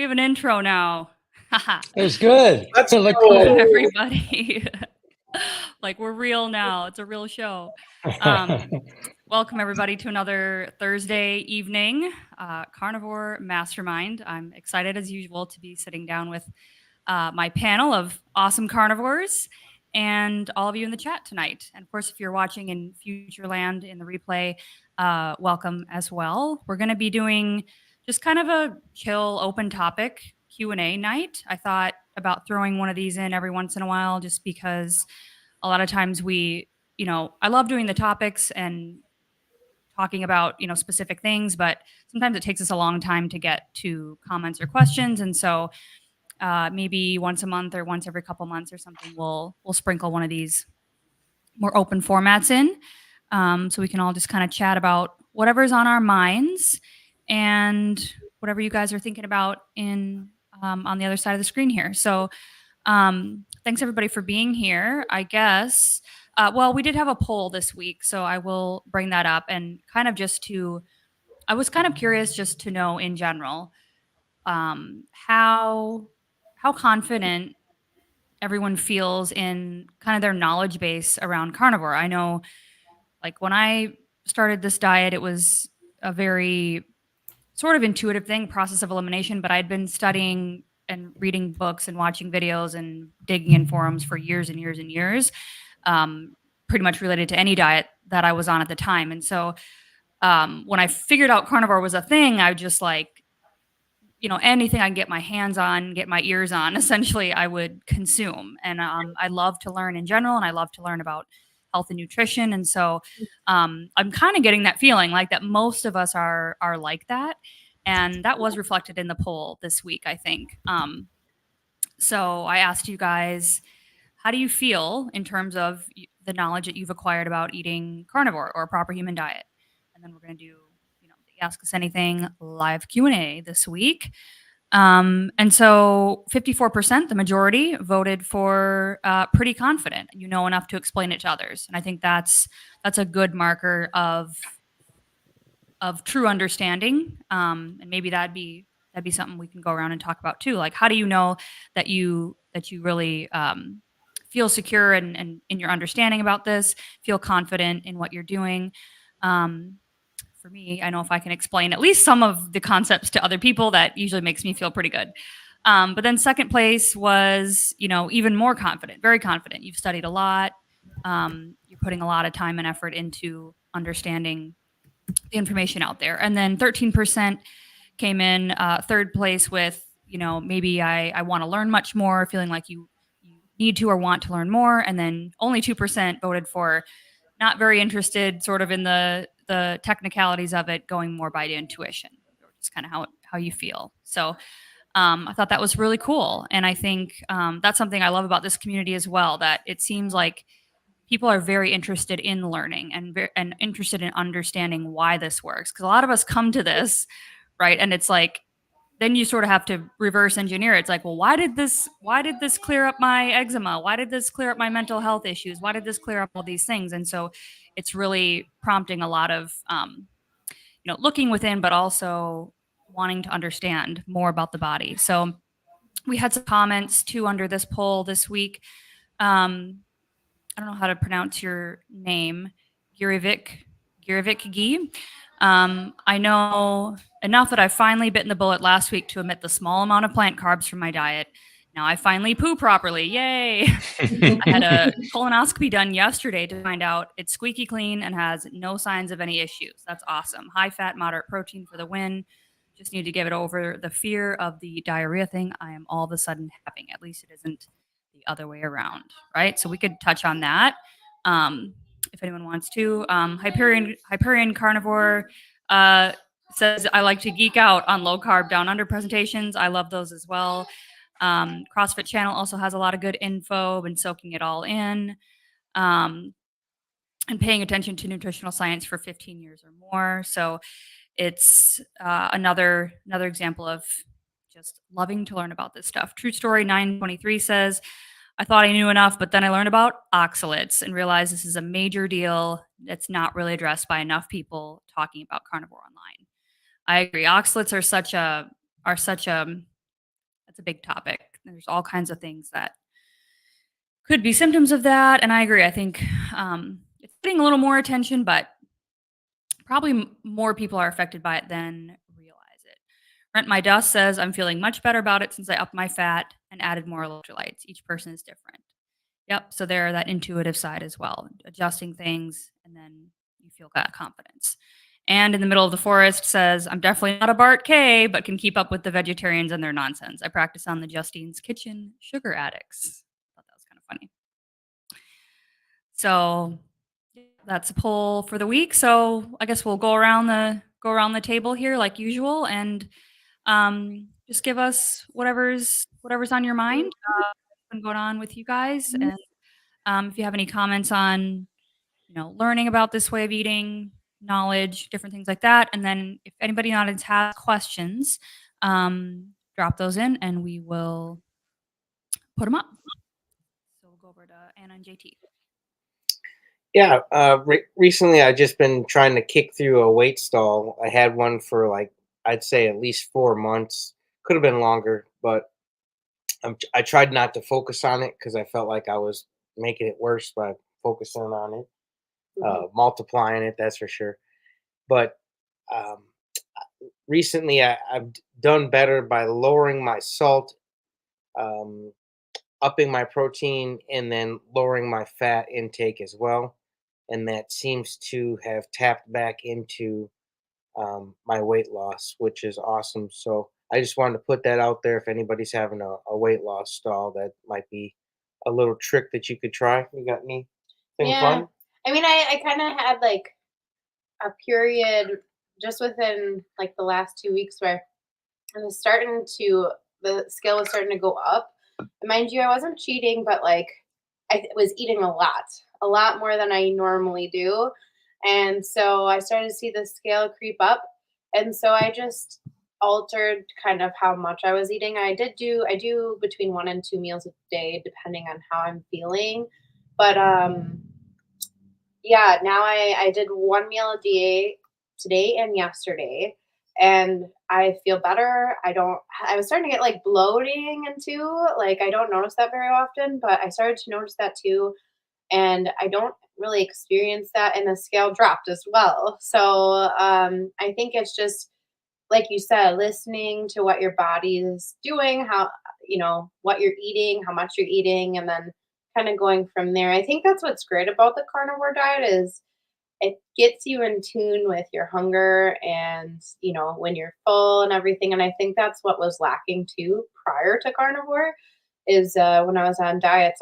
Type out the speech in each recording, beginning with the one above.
We have an intro now. Haha. It was good. Let's It looked go. Welcome, good. everybody. Like, we're real now. It's a real show. Welcome, everybody, to another Thursday evening Carnivore Mastermind. I'm excited, as usual, to be sitting down with my panel of awesome carnivores and all of you in the chat tonight. And of course, if you're watching in Futureland in the replay, welcome as well. We're going to be doing just kind of a chill, open topic Q&A night. I thought about throwing one of these in every once in a while, just because a lot of times I love doing the topics and talking about, specific things, but sometimes it takes us a long time to get to comments or questions. And so maybe once a month or once every couple months or something, we'll sprinkle one of these more open formats in, so we can all just kind of chat about whatever's on our minds and whatever you guys are thinking about on the other side of the screen here. So thanks everybody for being here. I guess we did have a poll this week, so I will bring that up and I was kind of curious just to know in general how confident everyone feels in kind of their knowledge base around carnivore. I know, like, when I started this diet, it was a very sort of intuitive thing, process of elimination, but I'd been studying and reading books and watching videos and digging in forums for years and years and years, pretty much related to any diet that I was on at the time. And so when I figured out carnivore was a thing, I just anything I can get my hands on, get my ears on, essentially I would consume. And I love to learn in general, and I love to learn about health and nutrition. And so I'm kind of getting that feeling like that most of us are like that. And that was reflected in the poll this week, I think. So I asked you guys, how do you feel in terms of the knowledge that you've acquired about eating carnivore or a proper human diet? And then we're going to do the Ask Us Anything live Q&A this week. And so 54%, the majority, voted for pretty confident. You know enough to explain it to others. And I think that's a good marker of true understanding. And maybe that'd be something we can go around and talk about too. Like, how do you know that you really feel secure and in your understanding about this, feel confident in what you're doing? For me, I know if I can explain at least some of the concepts to other people, that usually makes me feel pretty good. But then second place was, even more confident, very confident. You've studied a lot. You're putting a lot of time and effort into understanding the information out there. And then 13% came in third place with, maybe I want to learn much more, feeling like you need to or want to learn more. And then only 2% voted for not very interested, sort of in the technicalities of it, going more by intuition, or just kind of how you feel. So I thought that was really cool. And I think that's something I love about this community as well, that it seems like people are very interested in learning and interested in understanding why this works. Because a lot of us come to this, right? And it's like, then you sort of have to reverse engineer it. It's like, well, why did this clear up my eczema? Why did this clear up my mental health issues? Why did this clear up all these things? And so it's really prompting a lot of, looking within, but also wanting to understand more about the body. So we had some comments too under this poll this week. I don't know how to pronounce your name, Girivik Gi. I know enough that I finally bitten the bullet last week to omit the small amount of plant carbs from my diet. Now I finally poo properly. Yay! I had a colonoscopy done yesterday to find out it's squeaky clean and has no signs of any issues. That's awesome. High fat, moderate protein for the win. Just need to give it over the fear of the diarrhea thing I am all of a sudden having. At least it isn't the other way around, right? So we could touch on that if anyone wants to. Hyperion Carnivore says, I like to geek out on low carb down under presentations. I love those as well. CrossFit Channel also has a lot of good info. Been soaking it all in, and paying attention to nutritional science for 15 years or more. So it's another example of just loving to learn about this stuff. True Story 923 says, I thought I knew enough, but then I learned about oxalates and realized this is a major deal that's not really addressed by enough people talking about carnivore online. I agree. Oxalates are such a that's a big topic. There's all kinds of things that could be symptoms of that, and I agree. I think it's getting a little more attention, but probably more people are affected by it than realize it. Rent My Dust says, I'm feeling much better about it since I upped my fat and added more electrolytes. Each person is different. Yep. So there, that intuitive side as well, adjusting things, and then you feel that confidence. And in the middle of the forest says, I'm definitely not a Bart K, but can keep up with the vegetarians and their nonsense. I practice on the Justine's Kitchen sugar addicts. I thought that was kind of funny. So that's a poll for the week. So I guess we'll go around the table here like usual, and just give us whatever's on your mind. What's been going on with you guys, and if you have any comments on learning about this way of eating, knowledge, different things like that, and then if anybody in the audience has questions, drop those in, and we will put them up. So we'll go over to Anna and JT. Yeah, recently I've just been trying to kick through a weight stall. I had one for like, I'd say at least 4 months. Could have been longer, but I tried not to focus on it because I felt like I was making it worse by focusing on it, multiplying it, that's for sure. But recently I've done better by lowering my salt, upping my protein, and then lowering my fat intake as well. And that seems to have tapped back into my weight loss, which is awesome. So I just wanted to put that out there. If anybody's having a weight loss stall, that might be a little trick that you could try. You got anything fun? I mean, I kind of had like a period just within like the last 2 weeks where the scale was starting to go up. Mind you, I wasn't cheating, but like I was eating a lot more than I normally do. And so I started to see the scale creep up. And so I just altered kind of how much I was eating. I do between 1 and 2 meals a day, depending on how I'm feeling. But yeah, now I did 1 meal a day today and yesterday, and I feel better. I was starting to get like bloating and too. Like I don't notice that very often, but I started to notice that too. And I don't really experience that, and the scale dropped as well. So I think it's just like you said, listening to what your body is doing, how what you're eating, how much you're eating, and then kind of going from there. I think that's what's great about the carnivore diet is it gets you in tune with your hunger and when you're full and everything. And I think that's what was lacking too prior to carnivore is when I was on diets,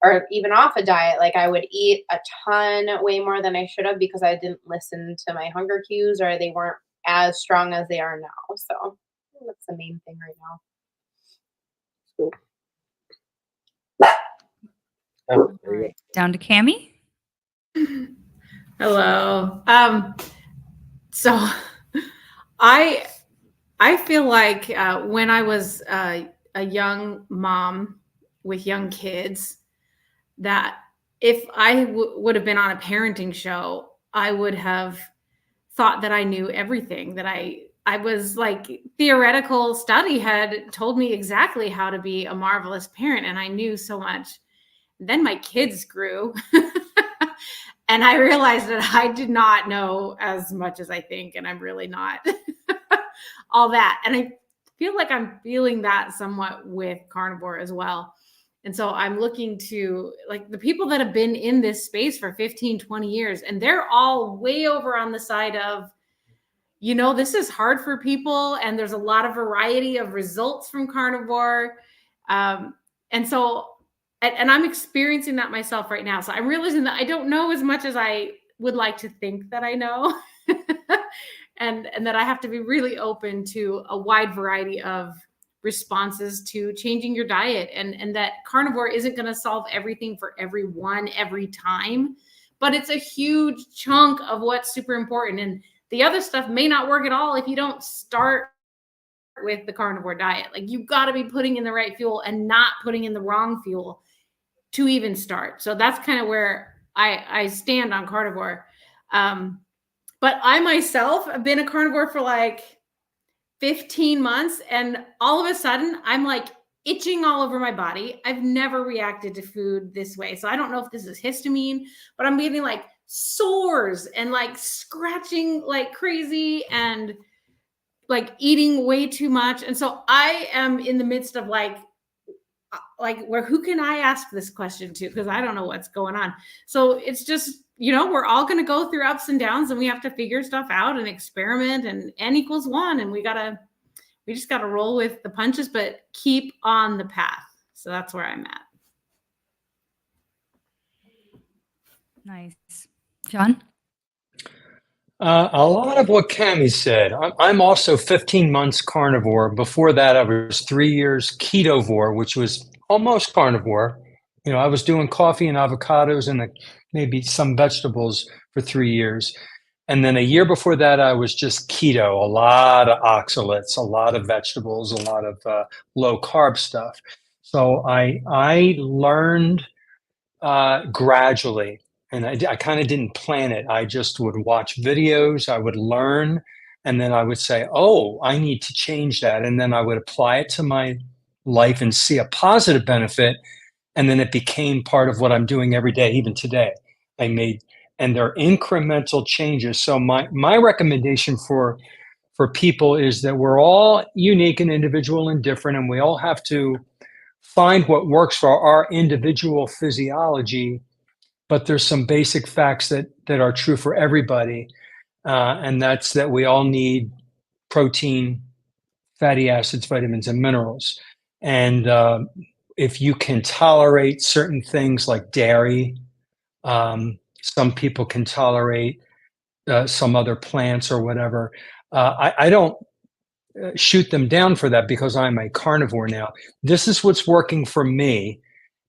or even off a diet, like I would eat a ton, way more than I should have because I didn't listen to my hunger cues or they weren't as strong as they are now. So I think that's the main thing right now. Cool. All right, down to Cammie. Hello. So I feel like when I was a young mom with young kids, that if I would have been on a parenting show, I would have thought that I knew everything, that I was like theoretical study had told me exactly how to be a marvelous parent. And I knew so much. Then my kids grew and I realized that I did not know as much as I think. And I'm really not all that. And I feel like I'm feeling that somewhat with carnivore as well. And so I'm looking to like the people that have been in this space for 15, 20 years, and they're all way over on the side of, this is hard for people. And there's a lot of variety of results from carnivore. And so, and I'm experiencing that myself right now. So I'm realizing that I don't know as much as I would like to think that I know. and that I have to be really open to a wide variety of responses to changing your diet, and that carnivore isn't going to solve everything for everyone every time, but it's a huge chunk of what's super important. And the other stuff may not work at all if you don't start with the carnivore diet. Like you've got to be putting in the right fuel and not putting in the wrong fuel to even start. So that's kind of where I stand on carnivore. But I myself have been a carnivore for like 15 months, and all of a sudden I'm like itching all over my body. I've never reacted to food this way. So I don't know if this is histamine, but I'm getting like sores and like scratching like crazy and like eating way too much. And so I am in the midst of like where, who can I ask this question to? Because I don't know what's going on. So it's just, you know, we're all going to go through ups and downs, and we have to figure stuff out and experiment, and N equals 1. And we just got to roll with the punches, but keep on the path. So that's where I'm at. Nice. John? A lot of what Cami said. I'm also 15 months carnivore. Before that, I was 3 years ketovore, which was almost carnivore. You know, I was doing coffee and avocados and maybe some vegetables for 3 years. And then a year before that, I was just keto, a lot of oxalates, a lot of vegetables, a lot of low carb stuff. So I learned gradually. And I kind of didn't plan it. I just would watch videos, I would learn, and then I would say, oh, I need to change that. And then I would apply it to my life and see a positive benefit. And then it became part of what I'm doing every day, even today. And they're incremental changes. So my recommendation for people is that we're all unique and individual and different, and we all have to find what works for our individual physiology. But there's some basic facts that are true for everybody, and that's that we all need protein, fatty acids, vitamins, and minerals. And if you can tolerate certain things like dairy, some people can tolerate some other plants or whatever. I don't shoot them down for that because I'm a carnivore now. This is what's working for me.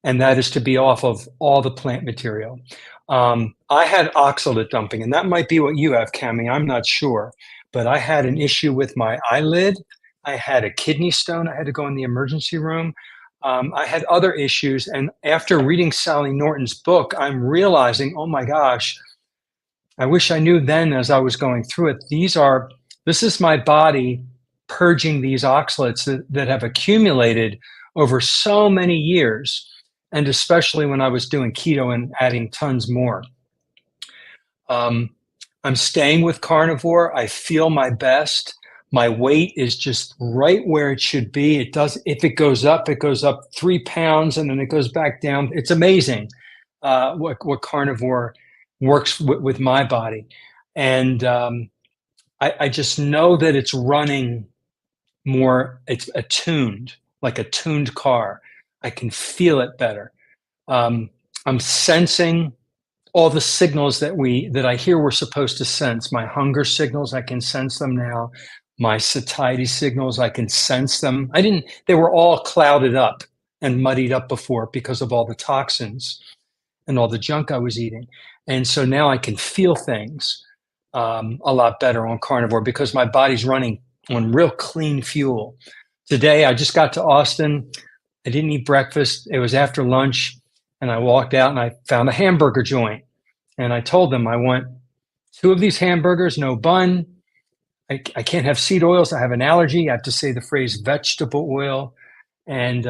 And that is to be off of all the plant material. I had oxalate dumping, and that might be what you have, Cami. I'm not sure. But I had an issue with my eyelid. I had a kidney stone. I had to go in the emergency room. I had other issues. And after reading Sally Norton's book, I'm realizing, oh my gosh, I wish I knew then as I was going through it. This is my body purging these oxalates that have accumulated over so many years. And especially when I was doing keto and adding tons more. I'm staying with carnivore. I feel my best. My weight is just right where it should be. If it goes up 3 pounds and then it goes back down. It's amazing what carnivore works with my body. And I just know that it's running more, it's attuned, like a tuned car. I can feel it better. I'm sensing all the signals that I hear we're supposed to sense. My hunger signals, I can sense them now. My satiety signals, I can sense them. They were all clouded up and muddied up before because of all the toxins and all the junk I was eating. And so now I can feel things a lot better on carnivore because my body's running on real clean fuel. Today, I just got to Austin. I didn't eat breakfast. It was after lunch, and I walked out and I found a hamburger joint. And I told them I want 2 of these hamburgers, no bun. I can't have seed oils. I have an allergy. I have to say the phrase vegetable oil and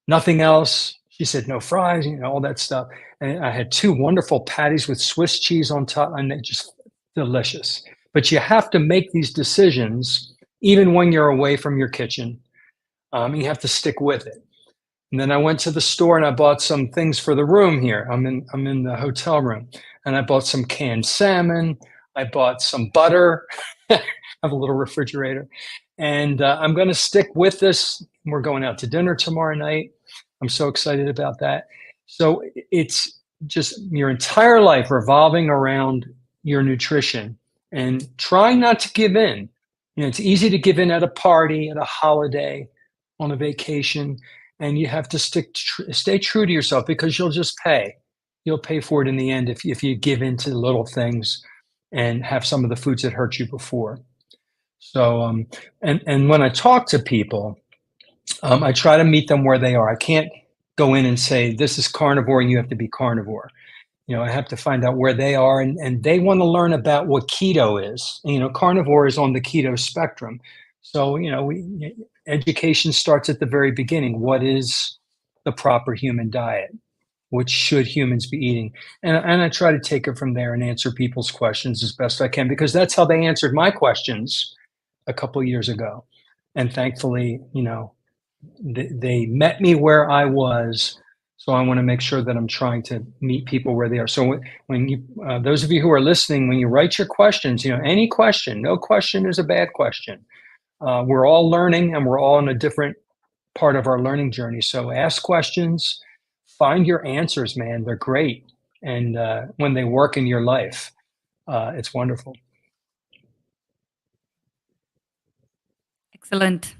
nothing else. She said no fries, all that stuff. And I had 2 wonderful patties with Swiss cheese on top, and they're just delicious. But you have to make these decisions even when you're away from your kitchen. You have to stick with it. And then I went to the store and I bought some things for the room here. I'm in the hotel room, and I bought some canned salmon. I bought some butter. I have a little refrigerator, and I'm going to stick with this. We're going out to dinner tomorrow night. I'm so excited about that. So it's just your entire life revolving around your nutrition and trying not to give in. It's easy to give in at a party, at a holiday, on a vacation, and you have to stay true to yourself because you'll just pay. You'll pay for it in the end if you give in to little things and have some of the foods that hurt you before. So, and when I talk to people, I try to meet them where they are. I can't go in and say, this is carnivore and you have to be carnivore. I have to find out where they are, and they want to learn about what keto is. Carnivore is on the keto spectrum. So, education starts at the very beginning. What is the proper human diet? What should humans be eating? And I try to take it from there and answer people's questions as best I can, because that's how they answered my questions a couple years ago. And thankfully, they met me where I was. So I want to make sure that I'm trying to meet people where they are. So when you, those of you who are listening, when you write your questions, any question, no question is a bad question. We're all learning, and we're all in a different part of our learning journey. So ask questions, find your answers, man. They're great. And when they work in your life, it's wonderful. Excellent.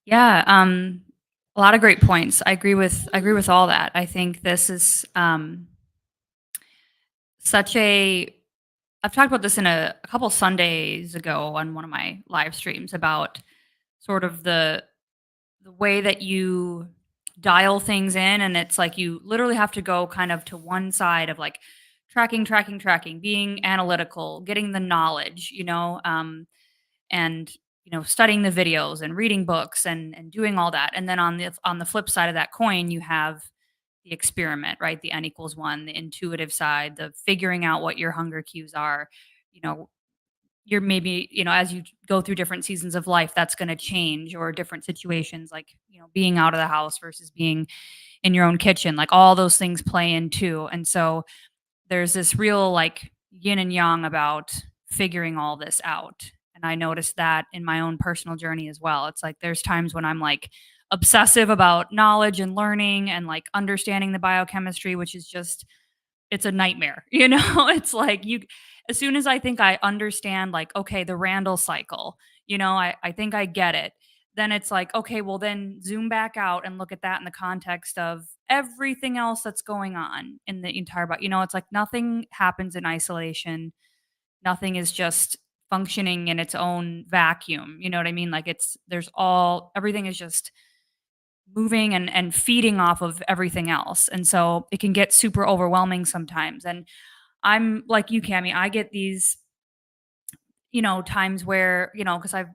Yeah, a lot of great points. I agree with all that. I think this is such a. I've talked about this in a couple Sundays ago on one of my live streams about sort of the way that you dial things in, and it's like you literally have to go kind of to one side of like tracking, being analytical, getting the knowledge, and studying the videos and reading books and doing all that. And then on the flip side of that coin, you have the experiment, right? The N=1, the intuitive side, the figuring out what your hunger cues are. You know, you're maybe, as you go through different seasons of life, that's going to change, or different situations, like, being out of the house versus being in your own kitchen, like all those things play in too. And so there's this real like yin and yang about figuring all this out. And I noticed that in my own personal journey as well. It's like there's times when I'm like obsessive about knowledge and learning and like understanding the biochemistry, which is just, it's a nightmare. It's like as soon as I think I understand, like, okay, the Randall cycle, I think I get it. Then it's like, okay, well, then zoom back out and look at that in the context of everything else that's going on in the entire body. It's like nothing happens in isolation. Nothing is just functioning in its own vacuum. You know what I mean? Like everything is just moving and feeding off of everything else. And so it can get super overwhelming sometimes. And I'm like you, Cami, I get these, times where, because I've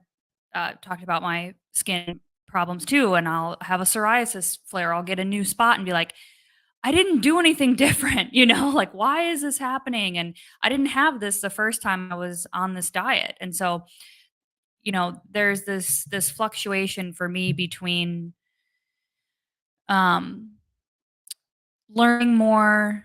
talked about my skin problems too, and I'll have a psoriasis flare. I'll get a new spot and be like, I didn't do anything different, like, why is this happening? And I didn't have this the first time I was on this diet. And so, there's this fluctuation for me between um learning more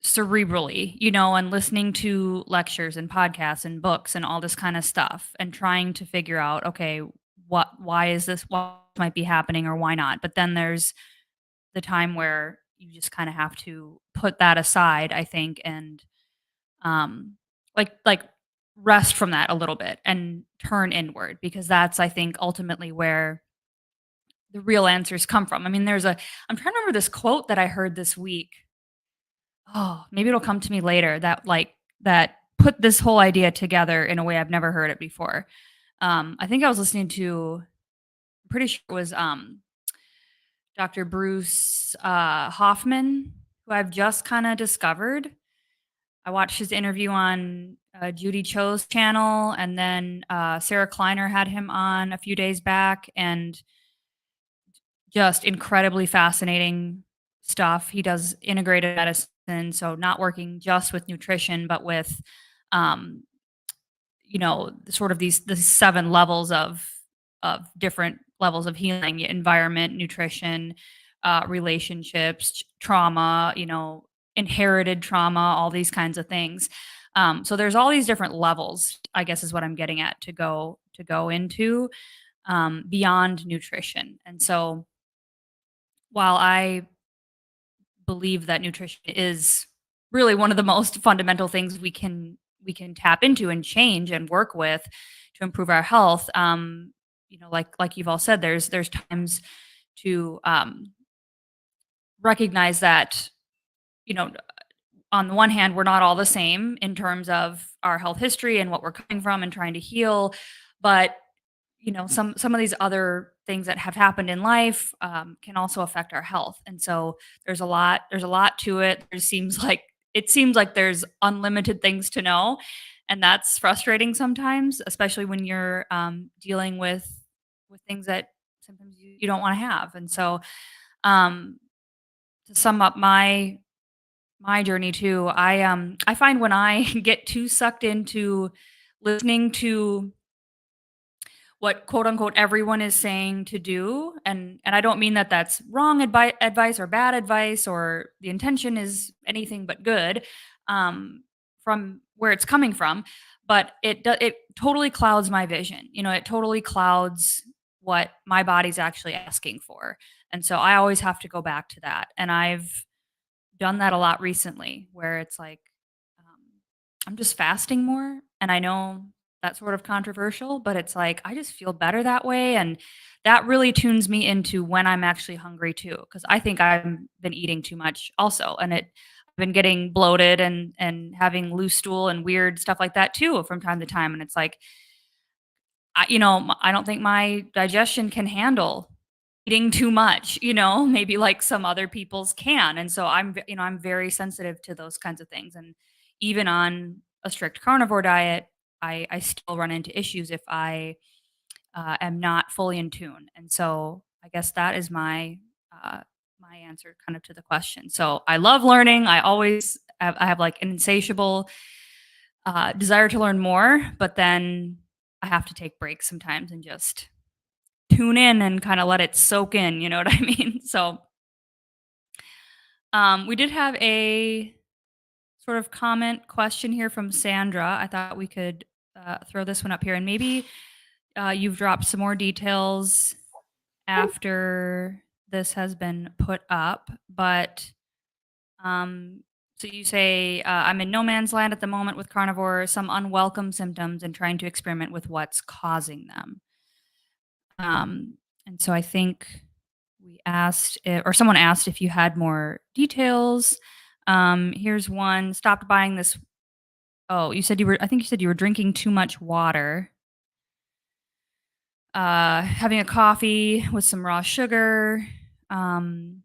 cerebrally, and listening to lectures and podcasts and books and all this kind of stuff, and trying to figure out, okay, why is this, what might be happening, or why not? But then there's the time where you just kind of have to put that aside, I think, and like rest from that a little bit and turn inward, because that's, I think, ultimately where the real answers come from. I mean, I'm trying to remember this quote that I heard this week. Oh, maybe it'll come to me later, that put this whole idea together in a way I've never heard it before. I think I was listening to, I'm pretty sure it was Dr. Bruce Hoffman, who I've just kind of discovered. I watched his interview on Judy Cho's channel, and then Sarah Kleiner had him on a few days back, and just incredibly fascinating stuff. He does integrated medicine, so not working just with nutrition, but with, sort of the 7 levels of different levels of healing: environment, nutrition, relationships, trauma, inherited trauma, all these kinds of things. So there's all these different levels, I guess, is what I'm getting at, to go into beyond nutrition. And so while I believe that nutrition is really one of the most fundamental things we can tap into and change and work with to improve our health, like you've all said, there's times to recognize that, on the one hand, we're not all the same in terms of our health history and what we're coming from and trying to heal, but some of these other things that have happened in life can also affect our health. And so there's a lot to it. There seems like it seems like there's unlimited things to know, and that's frustrating sometimes, especially when you're dealing with things that sometimes you don't want to have. And so, um, to sum up my journey too, I find when I get too sucked into listening to what quote unquote everyone is saying to do, and I don't mean that that's wrong advice or bad advice, or the intention is anything but good, from where it's coming from, but it totally clouds my vision. It totally clouds what my body's actually asking for. And so I always have to go back to that, and I've done that a lot recently, where it's like, um, I'm just fasting more. And I know that's sort of controversial, but it's like, I just feel better that way. And that really tunes me into when I'm actually hungry too. Cause I think I've been eating too much also. And I've been getting bloated and having loose stool and weird stuff like that too from time to time. And it's like, I don't think my digestion can handle eating too much, maybe like some other people's can. And so I'm very sensitive to those kinds of things. And even on a strict carnivore diet, I still run into issues if I am not fully in tune. And so I guess that is my answer kind of to the question. So I love learning. I have like an insatiable desire to learn more, but then I have to take breaks sometimes and just tune in and kind of let it soak in, you know what I mean? So, we did have a sort of comment question here from Sandra. I thought we could throw this one up here, and maybe you've dropped some more details after this has been put up. But so you say, I'm in no man's land at the moment with carnivore, some unwelcome symptoms, and trying to experiment with what's causing them. And so I think we asked, or someone asked if you had more details. Here's one. Stopped buying this. Oh, I think you said you were drinking too much water. Having a coffee with some raw sugar. And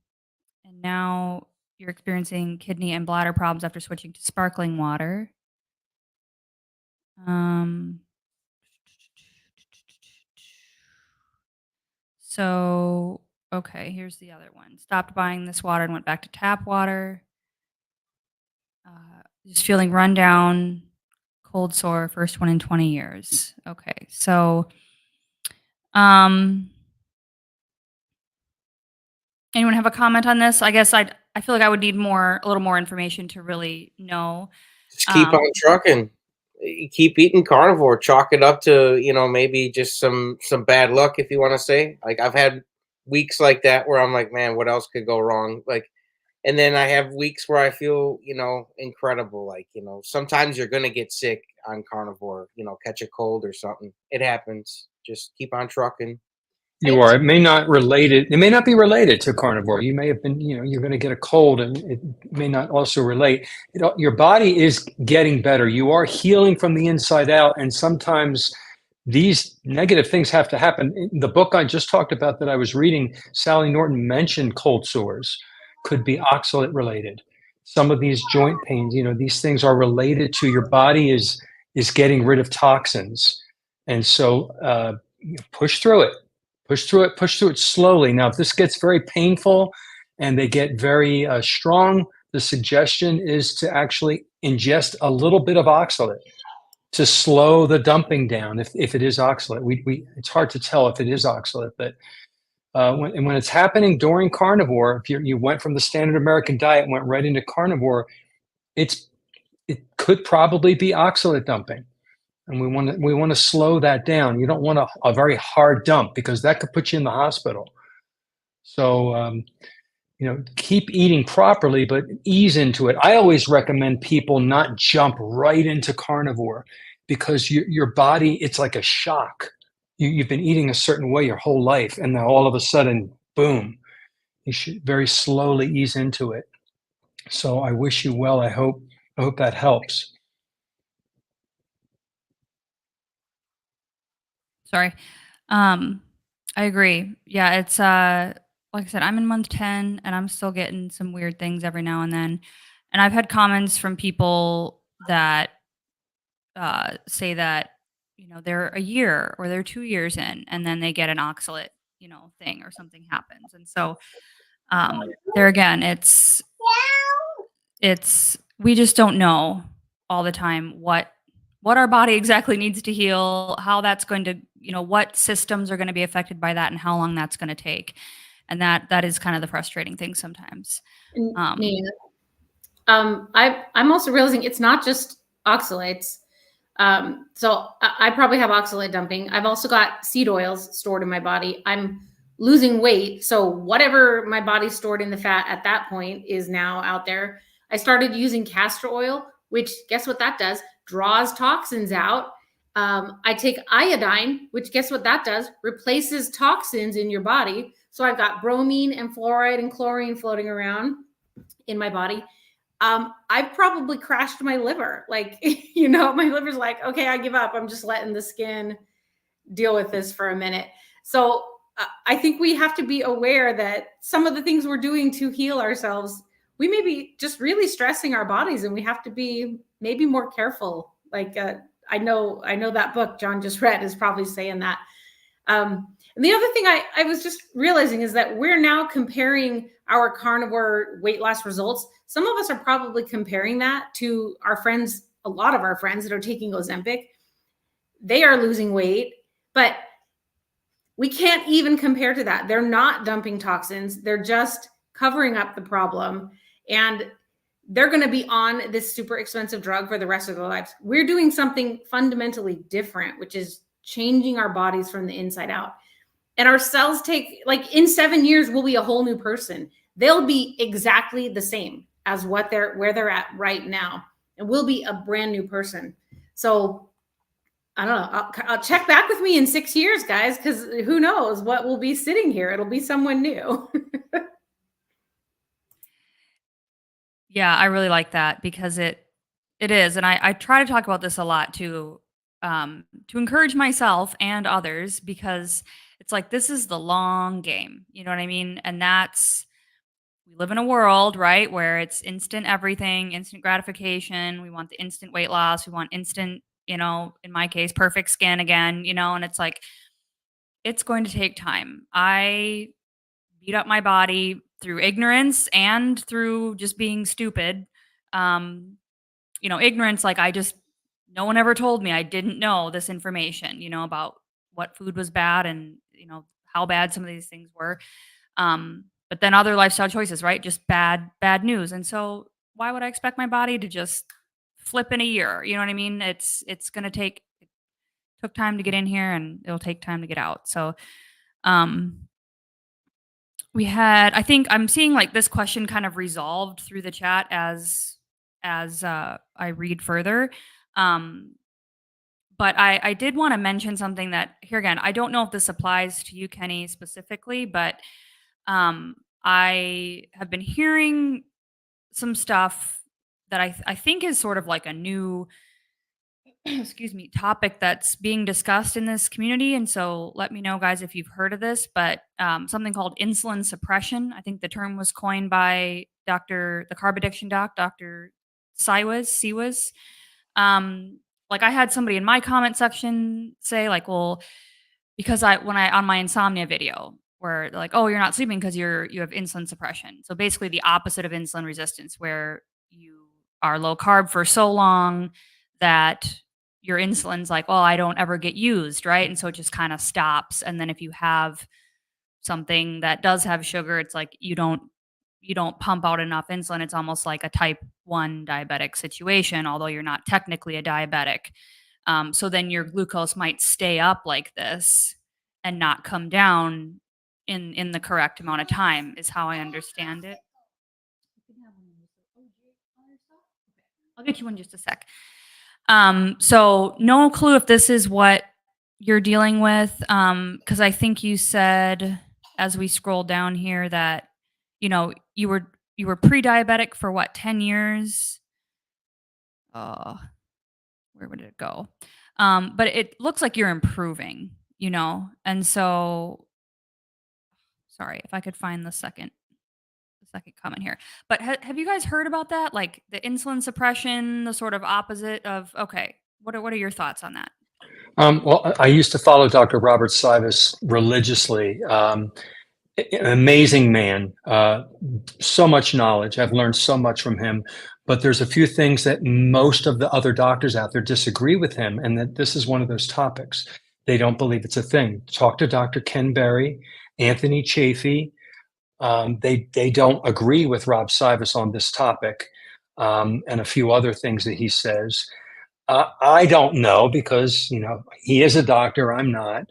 now you're experiencing kidney and bladder problems after switching to sparkling water. So, okay, here's the other one. Stopped buying this water and went back to tap water. Just feeling run down, cold sore, first one in 20 years. Okay, so, anyone have a comment on this? I guess I feel like I would need a little more information to really know. Just keep on trucking. You keep eating carnivore. Chalk it up to, maybe just some bad luck, if you want to say. Like, I've had weeks like that where I'm like, man, what else could go wrong? Like, and then I have weeks where I feel, incredible. Like, sometimes you're gonna get sick on carnivore. Catch a cold or something. It happens. Just keep on trucking. You are. It may not related. It may not be related to carnivore. You may have been. You're going to get a cold, and it may not also relate. Your body is getting better. You are healing from the inside out, and sometimes these negative things have to happen. In the book I just talked about that I was reading, Sally Norton mentioned cold sores could be oxalate related. Some of these joint pains, these things are related to your body is getting rid of toxins, and so push through it. Push through it slowly. Now, if this gets very painful and they get very strong, the suggestion is to actually ingest a little bit of oxalate to slow the dumping down. If it is oxalate, it's hard to tell if it is oxalate, but when it's happening during carnivore, if you went from the standard American diet and went right into carnivore, it could probably be oxalate dumping. And we want to slow that down. You don't want a very hard dump because that could put you in the hospital. So, keep eating properly, but ease into it. I always recommend people not jump right into carnivore because your body, it's like a shock. You've been eating a certain way your whole life, and then all of a sudden, boom, you should very slowly ease into it. So I wish you well. I hope that helps. Sorry. I agree. Yeah, it's like I said, I'm in month 10 and I'm still getting some weird things every now and then. And I've had comments from people that say that, they're a year or they're 2 years in, and then they get an oxalate, thing or something happens. And so there again, it's we just don't know all the time what our body exactly needs to heal, how that's going to, what systems are going to be affected by that, and how long that's going to take. And that is kind of the frustrating thing sometimes. Nina, I'm also realizing it's not just oxalates. So I probably have oxalate dumping. I've also got seed oils stored in my body. I'm losing weight. So whatever my body stored in the fat at that point is now out there. I started using castor oil, which guess what that does? Draws toxins out. I take iodine, which guess what that does? Replaces toxins in your body. So I've got bromine and fluoride and chlorine floating around in my body. I probably crashed my liver. Like, my liver's like, okay, I give up. I'm just letting the skin deal with this for a minute. So I think we have to be aware that some of the things we're doing to heal ourselves, we may be just really stressing our bodies, and we have to be maybe more careful. Like, I know that book John just read is probably saying that. And the other thing I was just realizing is that we're now comparing our carnivore weight loss results. Some of us are probably comparing that to our friends, a lot of our friends that are taking Ozempic. They are losing weight, but we can't even compare to that. They're not dumping toxins. They're just covering up the problem. And they're going to be on this super expensive drug for the rest of their lives. We're doing something fundamentally different, which is changing our bodies from the inside out. And our cells take, like, in 7 years, we'll be a whole new person. They'll be exactly the same as where they're at right now. And we'll be a brand new person. So I don't know. I'll check back with me in 6 years, guys, because who knows what will be sitting here. It'll be someone new. Yeah, I really like that because it is. And I try to talk about this a lot to encourage myself and others, because it's like, this is the long game. You know what I mean? And we live in a world, right, where it's instant everything, instant gratification. We want the instant weight loss. We want instant, in my case, perfect skin again, and it's like, it's going to take time. I beat up my body through ignorance and through just being stupid. Ignorance, like, no one ever told me. I didn't know this information, about what food was bad and, how bad some of these things were. But then other lifestyle choices, right? Just bad news. And so why would I expect my body to just flip in a year? You know what I mean? It's going to it took time to get in here, and it'll take time to get out. So, I think I'm seeing, like, this question kind of resolved through the chat as I read further. But I did want to mention something that, here again, I don't know if this applies to you, Kenny, specifically, but I have been hearing some stuff that I think is sort of like a new excuse me, topic that's being discussed in this community. And so let me know, guys, if you've heard of this, but something called insulin suppression. I think the term was coined by the carb addiction doc, Dr. Siwas. Like, I had somebody in my comment section say, like, well, because on my insomnia video, where they're like, oh, you're not sleeping because you have insulin suppression. So basically the opposite of insulin resistance, where you are low carb for so long that your insulin's like, well, I don't ever get used, right? And so it just kind of stops. And then if you have something that does have sugar, it's like you don't pump out enough insulin. It's almost like a type 1 diabetic situation, although you're not technically a diabetic. So then your glucose might stay up like this and not come down in the correct amount of time, is how I understand it. I'll get you one in just a sec. So no clue if this is what you're dealing with, because I think you said, as we scroll down here, that you were pre-diabetic for what, 10 years? Where would it go? But it looks like you're improving, and so, sorry, if I could find the second second comment here. But have you guys heard about that? Like the insulin suppression, the sort of opposite of, okay, what are your thoughts on that? Well, I used to follow Dr. Robert Sivas religiously. An amazing man, so much knowledge. I've learned so much from him. But there's a few things that most of the other doctors out there disagree with him, and that this is one of those topics. They don't believe it's a thing. Talk to Dr. Ken Berry, Anthony Chafee. They don't agree with Rob Sivas on this topic, and a few other things that he says. I don't know because, he is a doctor. I'm not.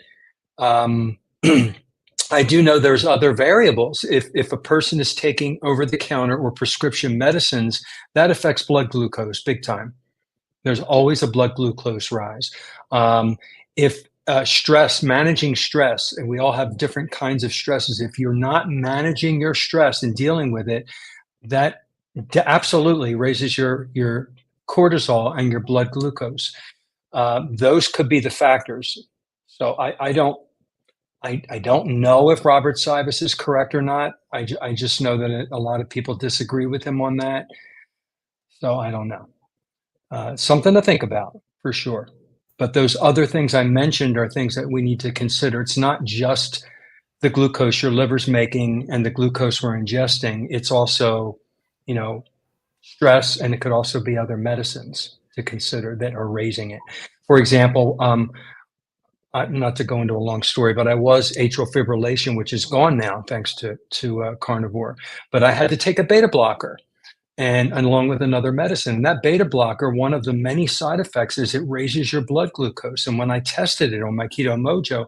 I do know there's other variables. If a person is taking over-the-counter or prescription medicines, that affects blood glucose big time. There's always a blood glucose rise. If managing stress, and we all have different kinds of stresses. If you're not managing your stress and dealing with it, that absolutely raises your cortisol and your blood glucose. Those could be the factors. So I don't know if Robert Sivas is correct or not. I just know that a lot of people disagree with him on that. So I don't know. Something to think about for sure. But those other things I mentioned are things that we need to consider. It's not just the glucose your liver's making and the glucose we're ingesting. It's also, stress, and it could also be other medicines to consider that are raising it. For example, not to go into a long story, but I was atrial fibrillation, which is gone now thanks to carnivore. But I had to take a beta blocker, and along with another medicine. And that beta blocker, one of the many side effects is it raises your blood glucose. And when I tested it on my Keto Mojo,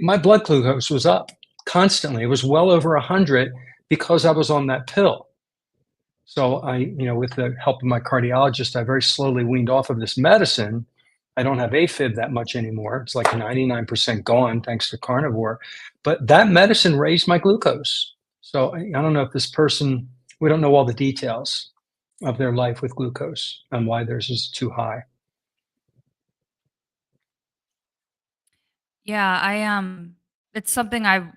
my blood glucose was up constantly. It was well over 100 because I was on that pill. So with the help of my cardiologist, I very slowly weaned off of this medicine. I don't have AFib that much anymore. It's like 99% gone thanks to carnivore. But that medicine raised my glucose. So I don't know if this person, we don't know all the details of their life with glucose and why theirs is too high. Yeah, it's something I've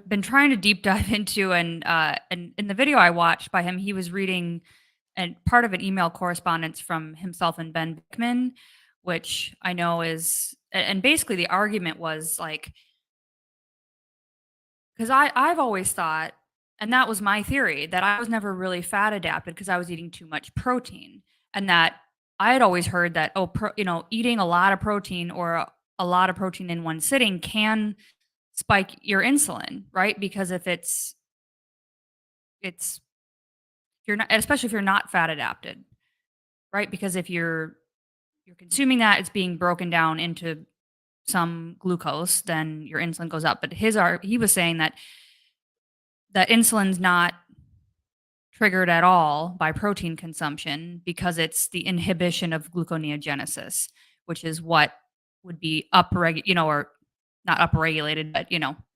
been trying to deep dive into, and in the video I watched by him, he was reading and part of an email correspondence from himself and Ben Bickman, which I know is, and basically the argument was like, because I've always thought, and that was my theory, that I was never really fat adapted because I was eating too much protein, and that I had always heard that eating a lot of protein or a lot of protein in one sitting can spike your insulin, right? Because if you're not, especially if you're not fat adapted, right? Because if you're consuming that, it's being broken down into some glucose, then your insulin goes up. But he was saying that insulin's not triggered at all by protein consumption because it's the inhibition of gluconeogenesis, which is what would be or not upregulated, but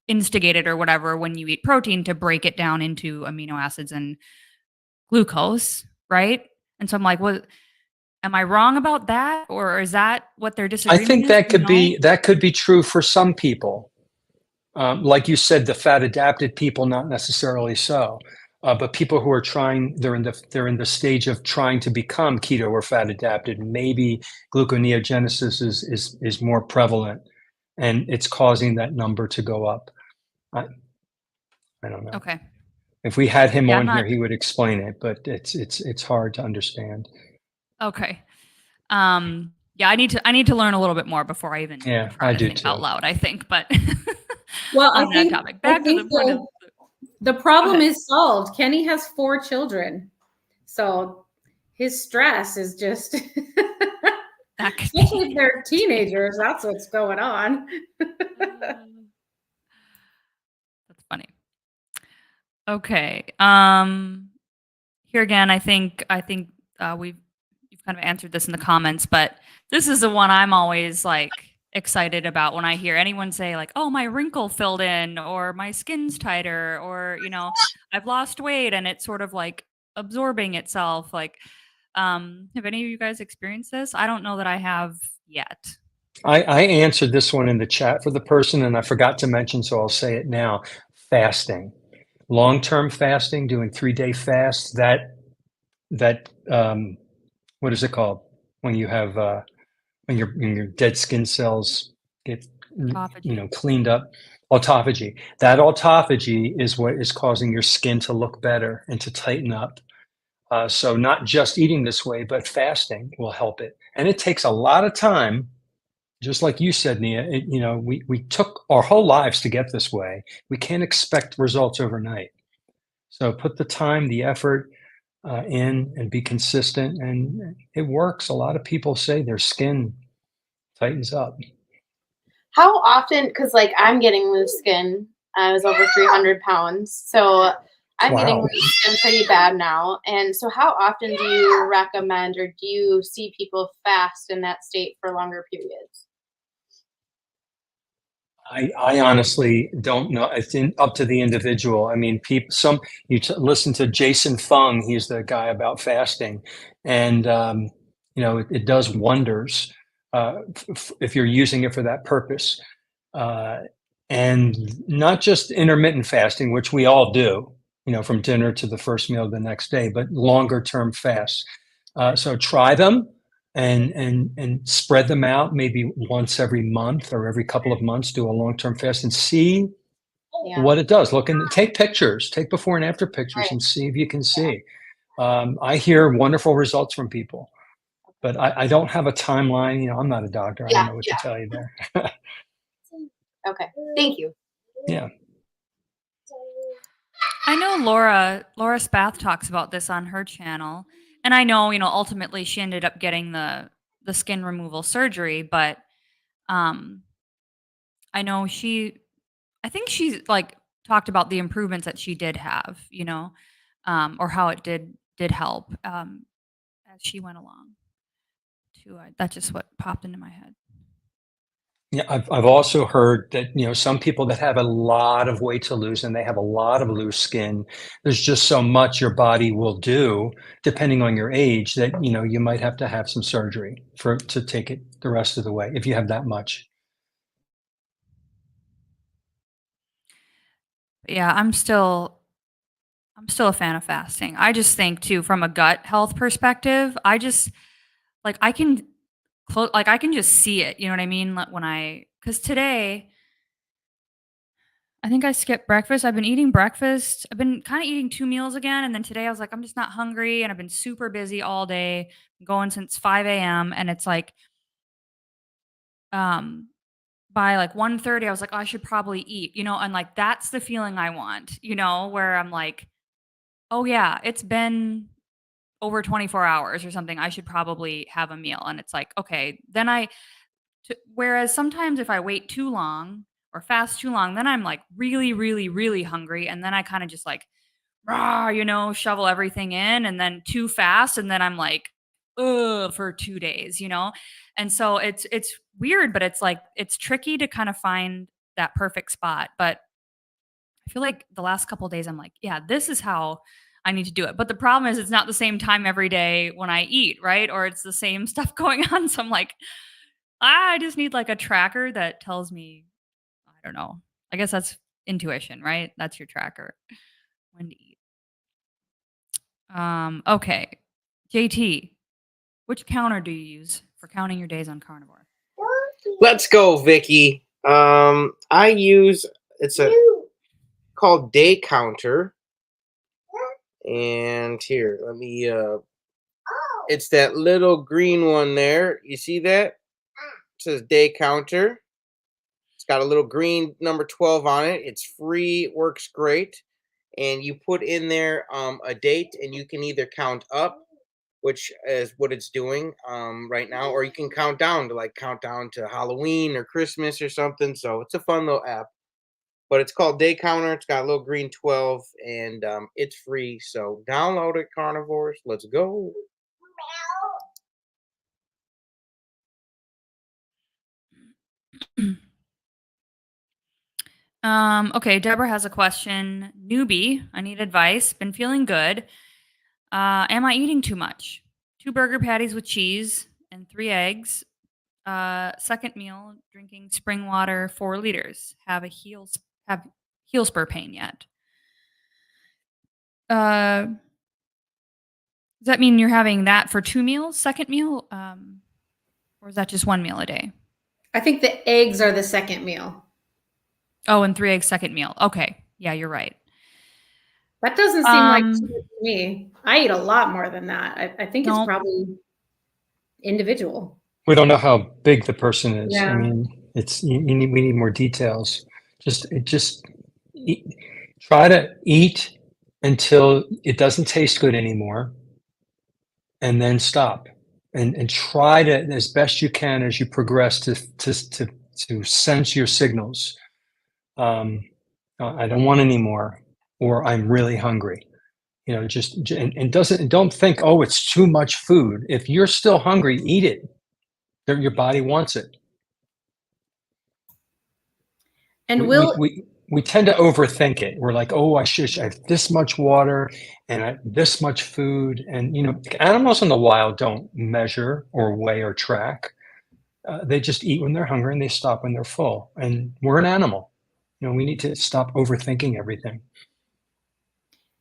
instigated or whatever when you eat protein to break it down into amino acids and glucose, right? And so I'm like, well, am I wrong about that, or is that what they're disagreeing? I think that could be true for some people. Like you said, the fat adapted people, not necessarily so. But people who are trying, they're in the stage of trying to become keto or fat adapted. Maybe gluconeogenesis is more prevalent, and it's causing that number to go up. I don't know. Okay. If we had him on here, he would explain it, but it's hard to understand. Okay. Yeah, I need to learn a little bit more before I even try to think out loud, I think. But well, on that topic, back to the point of the problem is solved. Kenny has 4 children, so his stress is just, especially if they're teenagers, that's what's going on. That's funny. Okay. Here again, I think you've kind of answered this in the comments, but this is the one I'm always like excited about when I hear anyone say like, oh, my wrinkle filled in, or my skin's tighter, or I've lost weight and it's sort of like absorbing itself. Like, have any of you guys experienced this? I don't know that I have yet. I answered this one in the chat for the person, and I forgot to mention, so I'll say it now. Fasting. long-term fasting, doing 3-day fasts, that what is it called when you have when your dead skin cells get Autophagy. cleaned up? Autophagy. That autophagy is what is causing your skin to look better and to tighten up. So not just eating this way, but fasting will help it. And it takes a lot of time, just like you said, Nia. We took our whole lives to get this way. We can't expect results overnight. So put the time, the effort in, and be consistent, and it works. A lot of people say their skin tightens up. How often? Because like I'm getting loose skin. I was over 300 pounds, so I'm getting Wow. loose skin pretty bad now. And so, how often do you recommend, or do you see people fast in that state for longer periods? I honestly don't know. It's up to the individual. I mean, listen to Jason Fung. He's the guy about fasting, and it does wonders if you're using it for that purpose, uh, and not just intermittent fasting, which we all do. From dinner to the first meal the next day, but longer term fasts. So try them and spread them out maybe once every month or every couple of months. Do a long-term fast and see Yeah. what it does. Take pictures, take before and after pictures, Right. and see if you can see. I hear wonderful results from people, but I don't have a timeline. I'm not a doctor. I don't know what to tell you there. Okay. Thank you. Yeah. I know Laura Spath talks about this on her channel, and I know ultimately she ended up getting the skin removal surgery, but I know I think she's like talked about the improvements that she did have, or how it did help as she went along. Too, that's just what popped into my head. Yeah, I've also heard that some people that have a lot of weight to lose and they have a lot of loose skin, there's just so much your body will do, depending on your age, that you might have to have some surgery to take it the rest of the way if you have that much. Yeah, I'm still a fan of fasting. I just think too, from a gut health perspective, I just like I can I can just see it. You know what I mean? Like because today I think I skipped breakfast. I've been eating breakfast. I've been kind of eating 2 meals again, and then today I was like, I'm just not hungry, and I've been super busy all day, going since 5 a.m. And it's like, um, by like 1:30, I was like, oh, I should probably eat, and like that's the feeling I want, where I'm like, oh yeah, it's been over 24 hours or something. I should probably have a meal, and it's like, okay, then whereas sometimes if I wait too long or fast too long, then I'm like really, really, really hungry. And then I kind of just like, rah, shovel everything in and then too fast. And then I'm like, ugh, for 2 days, And so it's weird, but it's like, it's tricky to kind of find that perfect spot. But I feel like the last couple of days, I'm like, yeah, this is how I need to do it. But the problem is it's not the same time every day when I eat, right? Or it's the same stuff going on. So I'm like, I just need like a tracker that tells me, I don't know. I guess that's intuition, right? That's your tracker when to eat. Okay. JT, which counter do you use for counting your days on carnivore? Let's go, Vicky. I use it's called Day Counter, and here, let me. It's that little green one there. You see that? It says Day Counter. It's got a little green number 12 on it. It's free. It works great. And you put in there a date, and you can either count up, which is what it's doing right now, or you can count down to Halloween or Christmas or something. So it's a fun little app. But it's called Day Counter. It's got a little green 12, and it's free. So download it, carnivores. Let's go. Okay, Deborah has a question. Newbie, I need advice. Been feeling good. Am I eating too much? 2 burger patties with cheese and 3 eggs. Second meal, drinking spring water 4 liters. Have heel spur pain yet? Does that mean you're having that for 2 meals, second meal? Or is that just 1 meal a day? I think the eggs are the second meal. Oh, and 3 eggs second meal. Okay. Yeah, you're right. That doesn't seem like too Um, much to me. I eat a lot more than that. I think it's no, probably individual. We don't know how big the person is. I Yeah. mean, we need more details. Just eat, try to eat until it doesn't taste good anymore, and then stop. And try to, as best you can, as you progress, to sense your signals. I don't want any more, or I'm really hungry. And don't think, oh, it's too much food. If you're still hungry, eat it. Your body wants it. And We tend to overthink it. We're like, oh, I should have this much water and this much food. And animals in the wild don't measure or weigh or track. They just eat when they're hungry and they stop when they're full. And we're an animal. We need to stop overthinking everything.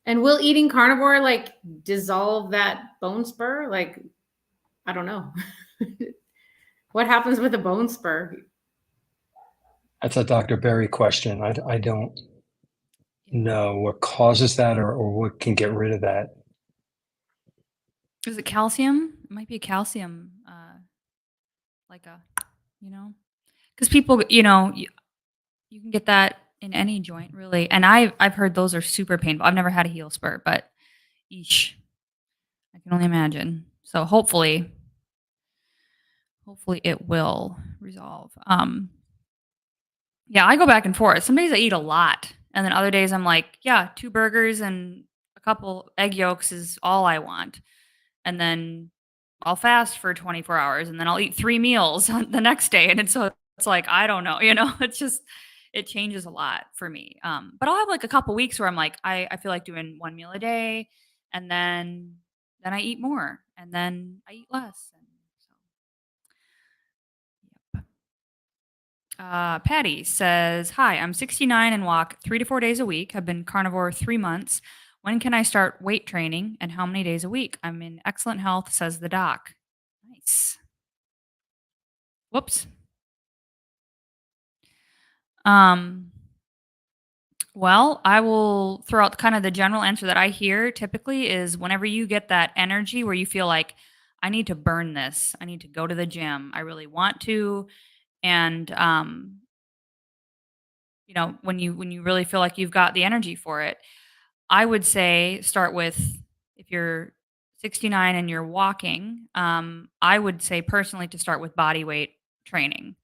And will eating carnivore like dissolve that bone spur? Like, I don't know. What happens with a bone spur? That's a Dr. Berry question. I don't know what causes that or what can get rid of that. is it calcium? It might be a calcium, because people, you can get that in any joint, really. And I've heard those are super painful. I've never had a heel spur, but eesh, I can only imagine. So hopefully it will resolve. Yeah, I go back and forth. Some days I eat a lot, and then other days I'm like, yeah, 2 burgers and a couple egg yolks is all I want. And then I'll fast for 24 hours, and then I'll eat 3 meals on the next day, and it's like, I don't know, it's just it changes a lot for me. But I'll have like a couple weeks where I'm like, I feel like doing 1 meal a day, and then I eat more, and then I eat less, and so yep. Patty says, "Hi, I'm 69 and walk 3 to 4 days a week. Have been carnivore 3 months. When can I start weight training and how many days a week? I'm in excellent health," says the doc. Nice. Whoops. Well, I will throw out kind of the general answer that I hear typically is whenever you get that energy where you feel like, I need to burn this, I need to go to the gym, I really want to. And, when you really feel like you've got the energy for it, I would say start with, if you're 69 and you're walking, I would say personally to start with body weight training,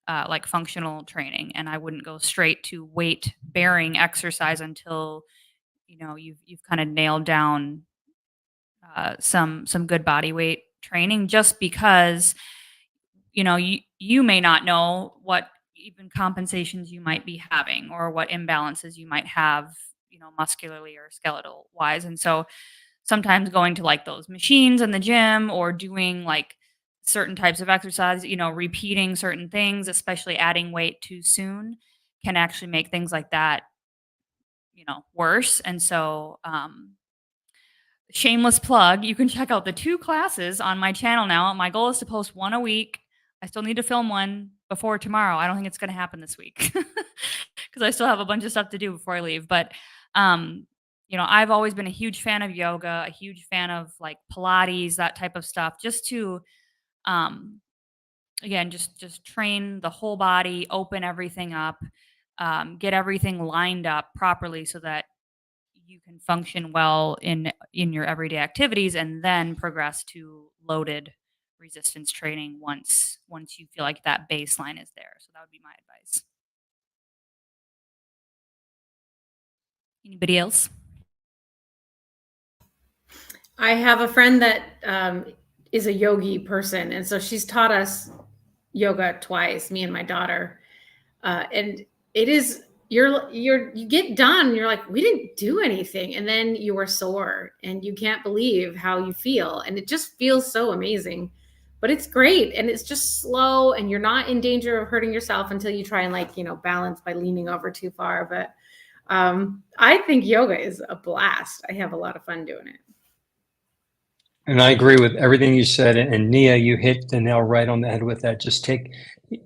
like functional training, and I wouldn't go straight to weight bearing exercise until you've kind of nailed down some good body weight training. Just because you may not know what even compensations you might be having or what imbalances you might have, muscularly or skeletal wise. And so sometimes going to like those machines in the gym or doing like certain types of exercise, repeating certain things, especially adding weight too soon, can actually make things like that, worse. And so, shameless plug, you can check out the 2 classes on my channel now. My goal is to post 1 a week. I still need to film one before tomorrow. I don't think it's going to happen this week because I still have a bunch of stuff to do before I leave. But, I've always been a huge fan of yoga, a huge fan of like Pilates, that type of stuff, just to, again, just train the whole body, open everything up, get everything lined up properly so that you can function well in your everyday activities, and then progress to loaded resistance training once you feel like that baseline is there. So that would be my advice. Anybody else? I have a friend that is a yogi person, and so she's taught us yoga twice, me and my daughter. And it is you get done, you're like, we didn't do anything, and then you are sore and you can't believe how you feel, and it just feels so amazing. But it's great, and it's just slow, and you're not in danger of hurting yourself until you try and balance by leaning over too far. But I think yoga is a blast. I have a lot of fun doing it. And I agree with everything you said. And Nia, you hit the nail right on the head with that. Just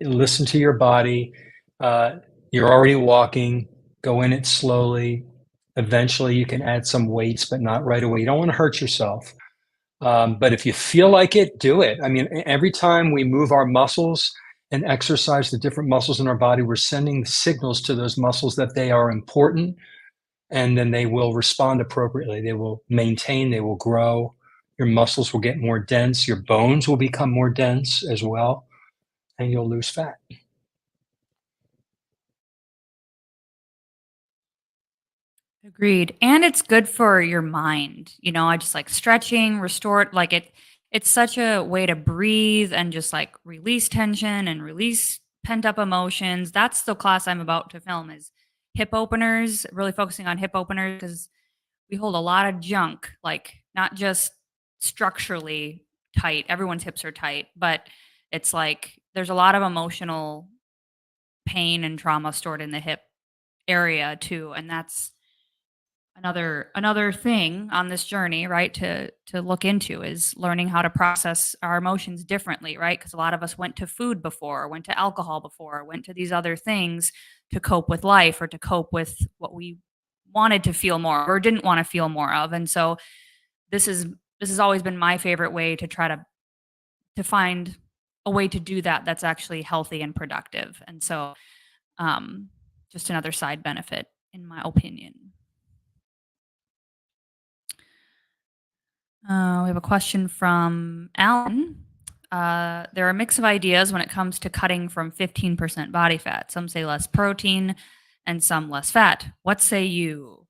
listen to your body. You're already walking, go in it slowly. Eventually you can add some weights, but not right away. You don't want to hurt yourself. But if you feel like it, do it. I mean, every time we move our muscles and exercise the different muscles in our body, we're sending signals to those muscles that they are important, and then they will respond appropriately. They will maintain, they will grow. Your muscles will get more dense. Your bones will become more dense as well, and you'll lose fat. Agreed. And it's good for your mind. You know, I just like stretching, restore, like it's such a way to breathe and just like release tension and release pent up emotions. That's the class I'm about to film is hip openers, really focusing on hip openers because we hold a lot of junk, like not just structurally tight. Everyone's hips are tight, but it's like there's a lot of emotional pain and trauma stored in the hip area too. And that's another thing on this journey, right, to look into is learning how to process our emotions differently, right? Because a lot of us went to food before, went to alcohol before, went to these other things to cope with life or to cope with what we wanted to feel more or didn't want to feel more of. And so this has always been my favorite way to try to find a way to do that that's actually healthy and productive. And so just another side benefit in my opinion. We have a question from Alan. There are a mix of ideas when it comes to cutting from 15% body fat. Some say less protein and some less fat. What say you?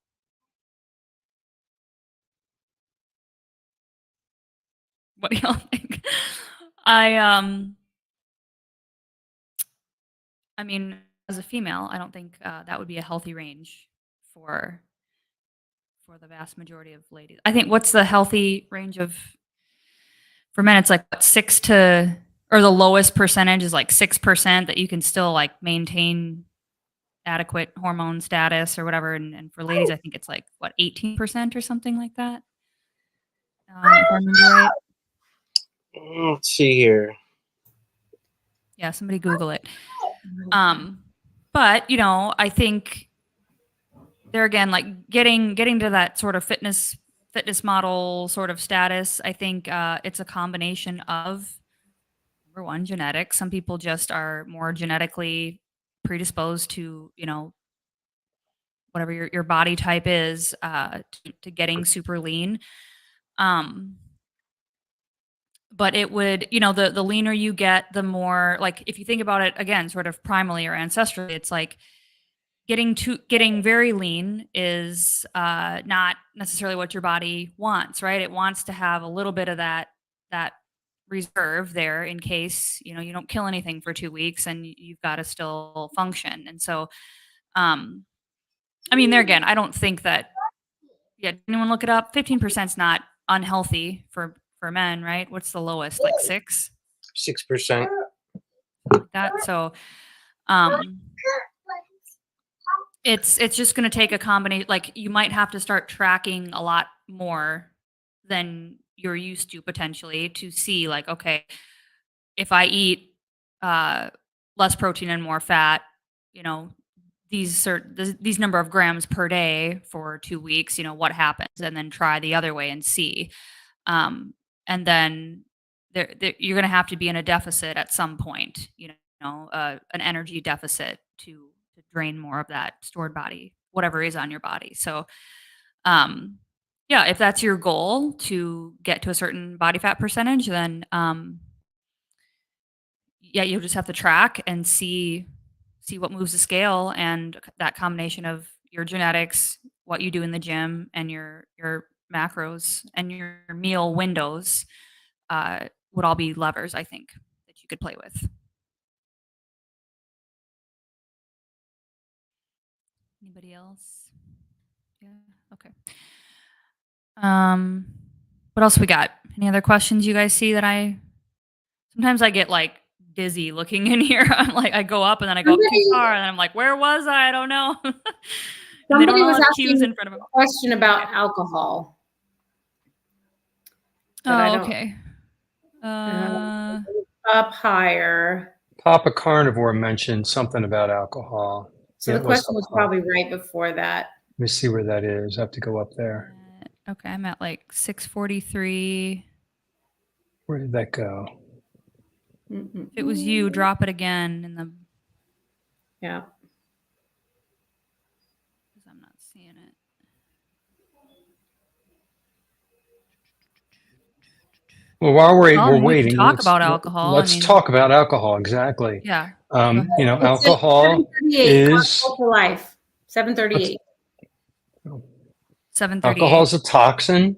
What do y'all think? I mean, as a female, I don't think that would be a healthy range for the vast majority of ladies. I think what's the healthy range of for men? It's like what, 6 to or the lowest percentage is like 6% that you can still like maintain adequate hormone status or whatever. And for ladies, I think it's like what 18% or something like that. If I remember right. Let's see here. Yeah, somebody Google it. But you know, I think there again, like getting to that sort of fitness model sort of status, I think it's a combination of number one, genetics. Some people just are more genetically predisposed to, you know, whatever your body type is, to getting super lean. But it would, you know, the leaner you get, the more like if you think about it again, sort of primally or ancestrally, it's like getting very lean is not necessarily what your body wants, right? It wants to have a little bit of that reserve there in case, you know, you don't kill anything for 2 weeks and you've got to still function. And so I mean, there again, I don't think that anyone look it up. 15% is not unhealthy for men, right? What's the lowest? Like 6? 6%. Like that. So it's just going to take a combination. Like you might have to start tracking a lot more than you're used to potentially to see like, okay, if I eat less protein and more fat, you know, these number of grams per day for 2 weeks, you know, what happens, and then try the other way and see. And then you're going to have to be in a deficit at some point, you know, an energy deficit to drain more of that stored body, whatever is on your body. So, yeah, if that's your goal to get to a certain body fat percentage, then, yeah, you'll just have to track and see what moves the scale, and that combination of your genetics, what you do in the gym, and your macros and your meal windows would all be levers, I think, that you could play with. Anybody else? Yeah. Okay. What else we got? Any other questions you guys see that sometimes I get like dizzy looking in here. I'm like, I go up and then I go up too far and then I'm like, where was I? I don't know. And they don't Somebody all was have cues asking in front of them. a question about alcohol. But I Oh, don't- okay. Up higher. Papa Carnivore mentioned something about alcohol. So Yeah, the it was question was alcohol. probably right before that. Let me see where that is. I have to go up there. Okay, I'm at like 643. Where did that go? If it was you, drop it again in the. Yeah. 'Cause I'm not seeing it. Well, while we're Well, I mean, we can waiting, talk about alcohol. Let's talk about alcohol. Exactly. Yeah. You know, It's at alcohol 7:38, is Carnival for life. 7:38. 738. alcohol is a toxin.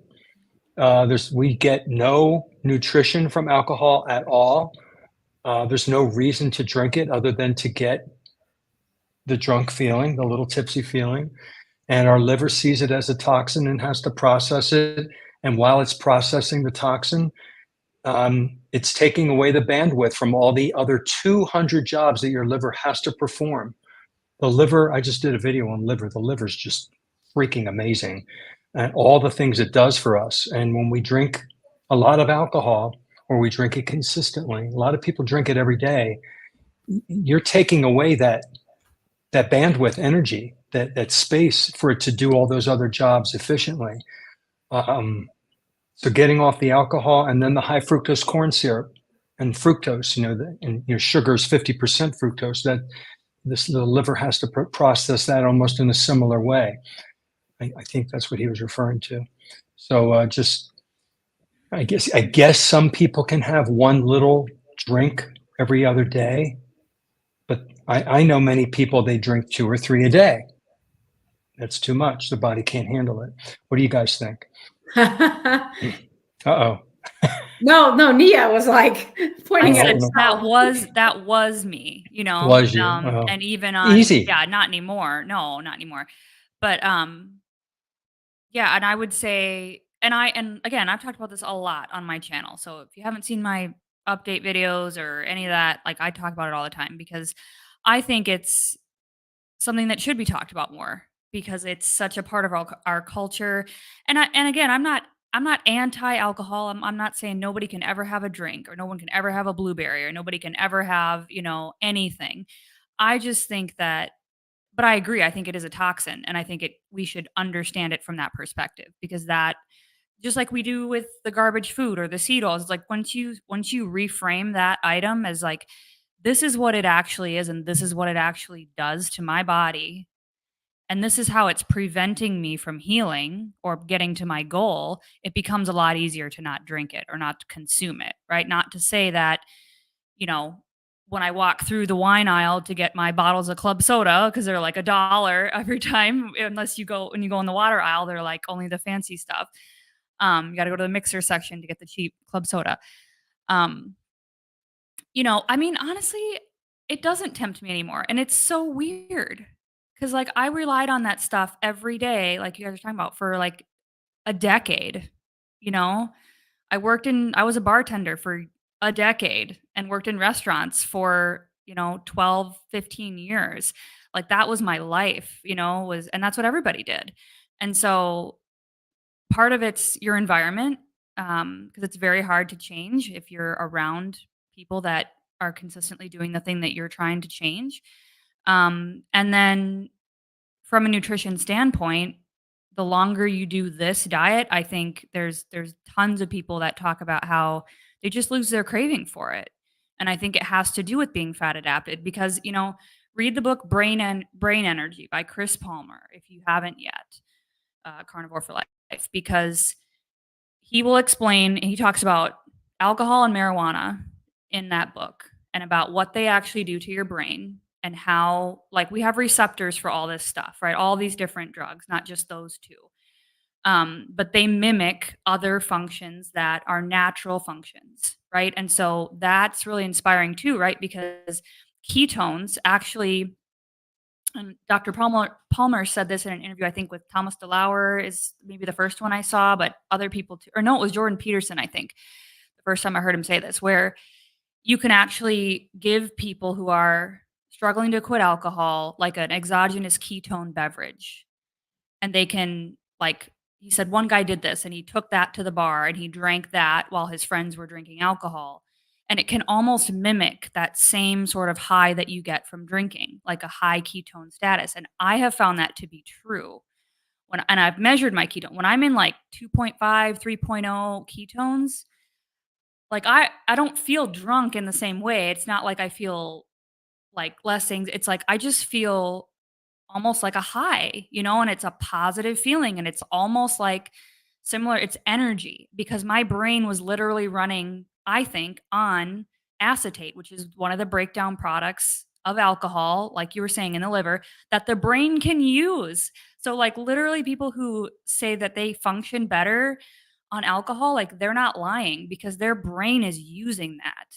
We get no nutrition from alcohol at all. There's no reason to drink it other than to get the drunk feeling, the little tipsy feeling. And our liver sees it as a toxin and has to process it. And while it's processing the toxin, it's taking away the bandwidth from all the other 200 jobs that your liver has to perform. The liver, I just did a video on liver. The liver is just freaking amazing, and all the things it does for us. And when we drink a lot of alcohol, or we drink it consistently, a lot of people drink it every day, you're taking away that bandwidth energy, that space for it to do all those other jobs efficiently. So getting off the alcohol, and then the high fructose corn syrup and fructose, and your sugar is 50% fructose, that the liver has to process that almost in a similar way. I think that's what he was referring to. So I guess some people can have one little drink every other day, but I know many people, they drink 2 or 3 a day. That's too much. The body can't handle it. What do you guys think? Uh-oh. No, Nia was like pointing I at said herself. that was me, Was you? Oh. and even on Easy. Yeah, not anymore. No, not anymore. But yeah, and I would say, and again, I've talked about this a lot on my channel. So if you haven't seen my update videos or any of that, like, I talk about it all the time because I think it's something that should be talked about more because it's such a part of our culture. And again, I'm not anti-alcohol. I'm not saying nobody can ever have a drink or no one can ever have a blueberry or nobody can ever have, anything. I just think that, but I agree. I think it is a toxin, and I think we should understand it from that perspective because that, just like we do with the garbage food or the seed oils, it's like once you reframe that item as like, this is what it actually is and this is what it actually does to my body, and this is how it's preventing me from healing or getting to my goal, it becomes a lot easier to not drink it or not to consume it, right? Not to say that, when I walk through the wine aisle to get my bottles of club soda, because they're like $1 every time, unless when you go in the water aisle, they're like only the fancy stuff. You got to go to the mixer section to get the cheap club soda. I mean, honestly, it doesn't tempt me anymore. And it's so weird because, like, I relied on that stuff every day, like you guys are talking about, for like a decade. I was a bartender for a decade and worked in restaurants for, 12, 15 years. Like, that was my life, and that's what everybody did. And so part of it's your environment, because it's very hard to change if you're around people that are consistently doing the thing that you're trying to change. And then from a nutrition standpoint, the longer you do this diet, I think there's tons of people that talk about how they just lose their craving for it. And I think it has to do with being fat adapted because, read the book Brain Energy by Chris Palmer if you haven't yet, Carnivore for Life, because he will explain, he talks about alcohol and marijuana in that book and about what they actually do to your brain and how, like, we have receptors for all this stuff, right? All these different drugs, not just those two. But they mimic other functions that are natural functions, right? And so that's really inspiring too, right? Because ketones actually, and Dr. Palmer said this in an interview, I think with Thomas DeLauer is maybe the first one I saw, but other people too, or no, it was Jordan Peterson, I think, the first time I heard him say this, where you can actually give people who are struggling to quit alcohol like an exogenous ketone beverage. and they can, like, he said one guy did this and he took that to the bar and he drank that while his friends were drinking alcohol. And it can almost mimic that same sort of high that you get from drinking, like a high ketone status. And I have found that to be true. And I've measured my ketone. When I'm in like 2.5, 3.0 ketones, like I don't feel drunk in the same way. It's not like I feel like less things. It's like I just feel almost like a high, and it's a positive feeling and it's almost like similar. It's energy because my brain was literally running, I think, on acetate, which is one of the breakdown products of alcohol, like you were saying, in the liver that the brain can use. So, like, literally, people who say that they function better on alcohol, like, they're not lying because their brain is using that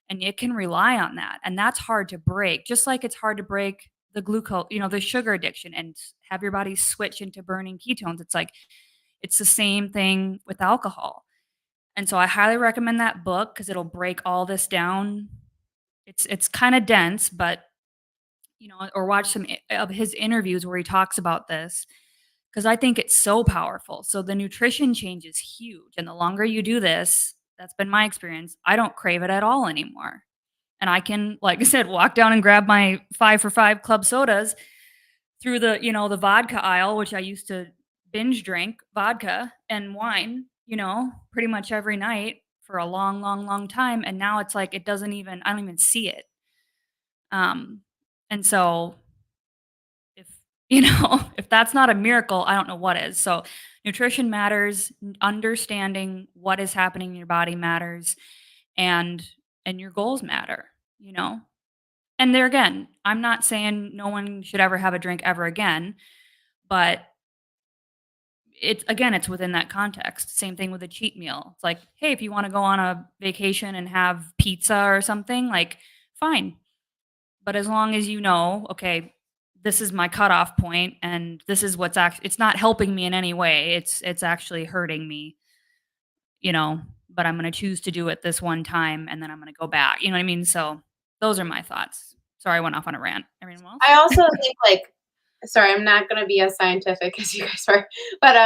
and it can rely on that. And that's hard to break, just like it's hard to break the glucose, the sugar addiction and have your body switch into burning ketones. It's like, it's the same thing with alcohol. And so I highly recommend that book because it'll break all this down. It's kind of dense, but or watch some of his interviews where he talks about this because I think it's so powerful. So the nutrition change is huge. And the longer you do this, that's been my experience, I don't crave it at all anymore. And I can, like I said, walk down and grab my 5 for 5 club sodas through the, the vodka aisle, which I used to binge drink vodka and wine, pretty much every night for a long, long, long time. And now it's like, I don't even see it. And so if, if that's not a miracle, I don't know what is. So nutrition matters, understanding what is happening in your body matters, and your goals matter, And there again, I'm not saying no one should ever have a drink ever again, but it's within that context. Same thing with a cheat meal. It's like, hey, if you want to go on a vacation and have pizza or something, like, fine. But as long as okay, this is my cutoff point and this is what's it's not helping me in any way. It's actually hurting me, but I'm going to choose to do it this one time and then I'm going to go back. You know what I mean? So those are my thoughts. Sorry, I went off on a rant. Everyone else? I also think sorry, I'm not going to be as scientific as you guys are, but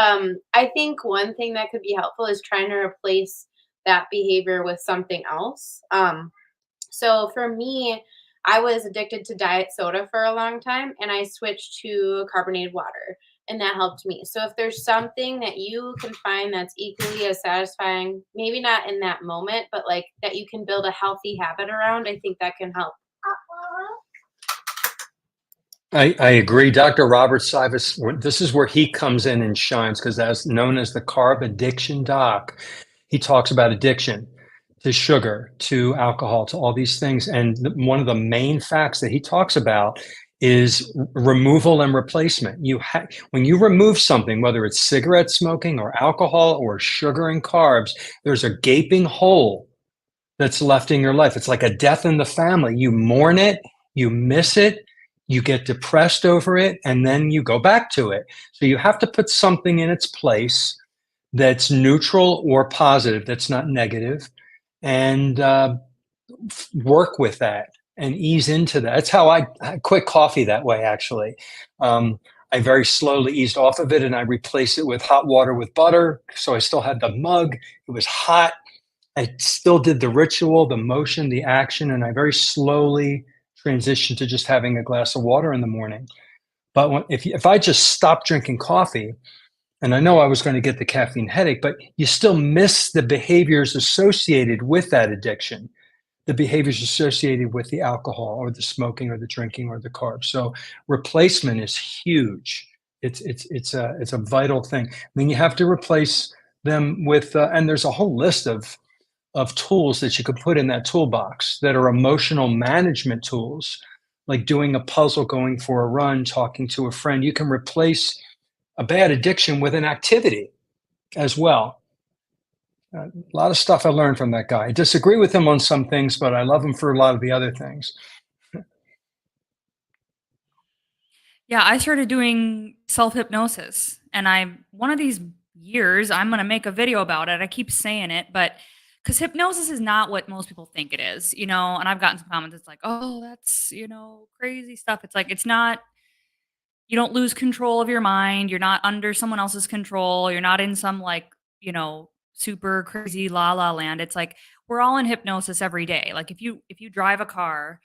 I think one thing that could be helpful is trying to replace that behavior with something else. So for me, I was addicted to diet soda for a long time and I switched to carbonated water and that helped me. So if there's something that you can find that's equally as satisfying, maybe not in that moment, but like that you can build a healthy habit around, I think that can help. I agree. Dr. Robert Sivas, this is where he comes in and shines because as known as the carb addiction doc, he talks about addiction to sugar, to alcohol, to all these things. And one of the main facts that he talks about is removal and replacement. When you remove something, whether it's cigarette smoking or alcohol or sugar and carbs, there's a gaping hole that's left in your life. It's like a death in the family. You mourn it, you miss it, you get depressed over it, and then you go back to it. So you have to put something in its place that's neutral or positive, that's not negative, and work with that and ease into that. That's how I quit coffee that way, actually. I very slowly eased off of it and I replaced it with hot water with butter. So I still had the mug. It was hot. I still did the ritual, the motion, the action, and I very slowly transitioned to just having a glass of water in the morning. But if I just stopped drinking coffee, and I know I was going to get the caffeine headache, but you still miss the behaviors associated with that addiction, the behaviors associated with the alcohol or the smoking or the drinking or the carbs. So replacement is huge. It's a vital thing. I mean, you have to replace them with, and there's a whole list of tools that you could put in that toolbox that are emotional management tools, like doing a puzzle, going for a run, talking to a friend. You can replace a bad addiction with an activity as well. A lot of stuff I learned from that guy. I disagree with him on some things, but I love him for a lot of the other things. Yeah, I started doing self-hypnosis and one of these years, I'm going to make a video about it. I keep saying it, but because hypnosis is not what most people think it is, and I've gotten some comments. It's like, oh, that's, crazy stuff. It's like, it's not, you don't lose control of your mind. You're not under someone else's control. You're not in some like, you know, super crazy la la land. It's like we're all in hypnosis every day. Like if you drive a car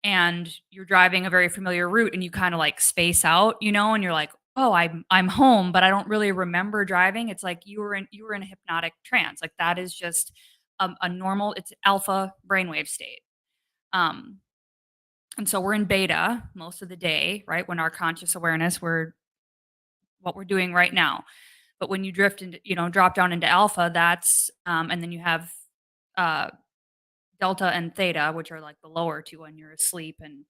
and you're driving a very familiar route and you kind of like space out, you know, and you're like, "Oh, I'm home, but I don't really remember driving." It's like you were in a hypnotic trance. Like that is just a normal, it's alpha brainwave state. Um and so we're in beta most of the day, right? When our conscious awareness, we're what we're doing right now. But when you drift into, you know, drop down into alpha, that's and then you have uh delta and theta, which are like the lower two when you're asleep. And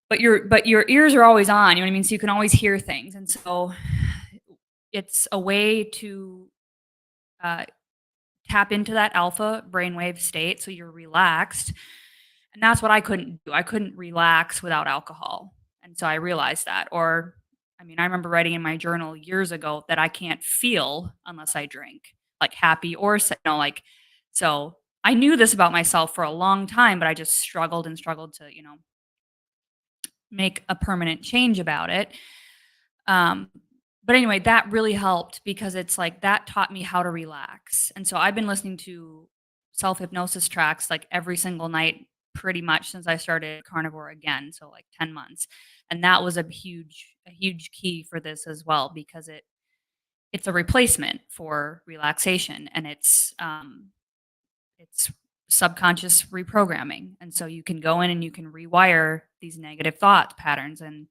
but your ears are always on, you know what I mean? So you can always hear things. And so it's a way to uh tap into that alpha brainwave state so you're relaxed. And that's what I couldn't do. I couldn't relax without alcohol. And so I realized that. Or, I mean, I remember writing in my journal years ago that I can't feel unless I drink, like happy or, you know, like, so I knew this about myself for a long time, but I just struggled and struggled to, you know, make a permanent change about it. Um, but anyway, that really helped because it's like that taught me how to relax. And so I've been listening to self hypnosis tracks like every single night pretty much since I started carnivore again, so like 10 months. And that was a huge key for this as well because it's a replacement for relaxation and it's subconscious reprogramming. And so you can go in and you can rewire these negative thought patterns and,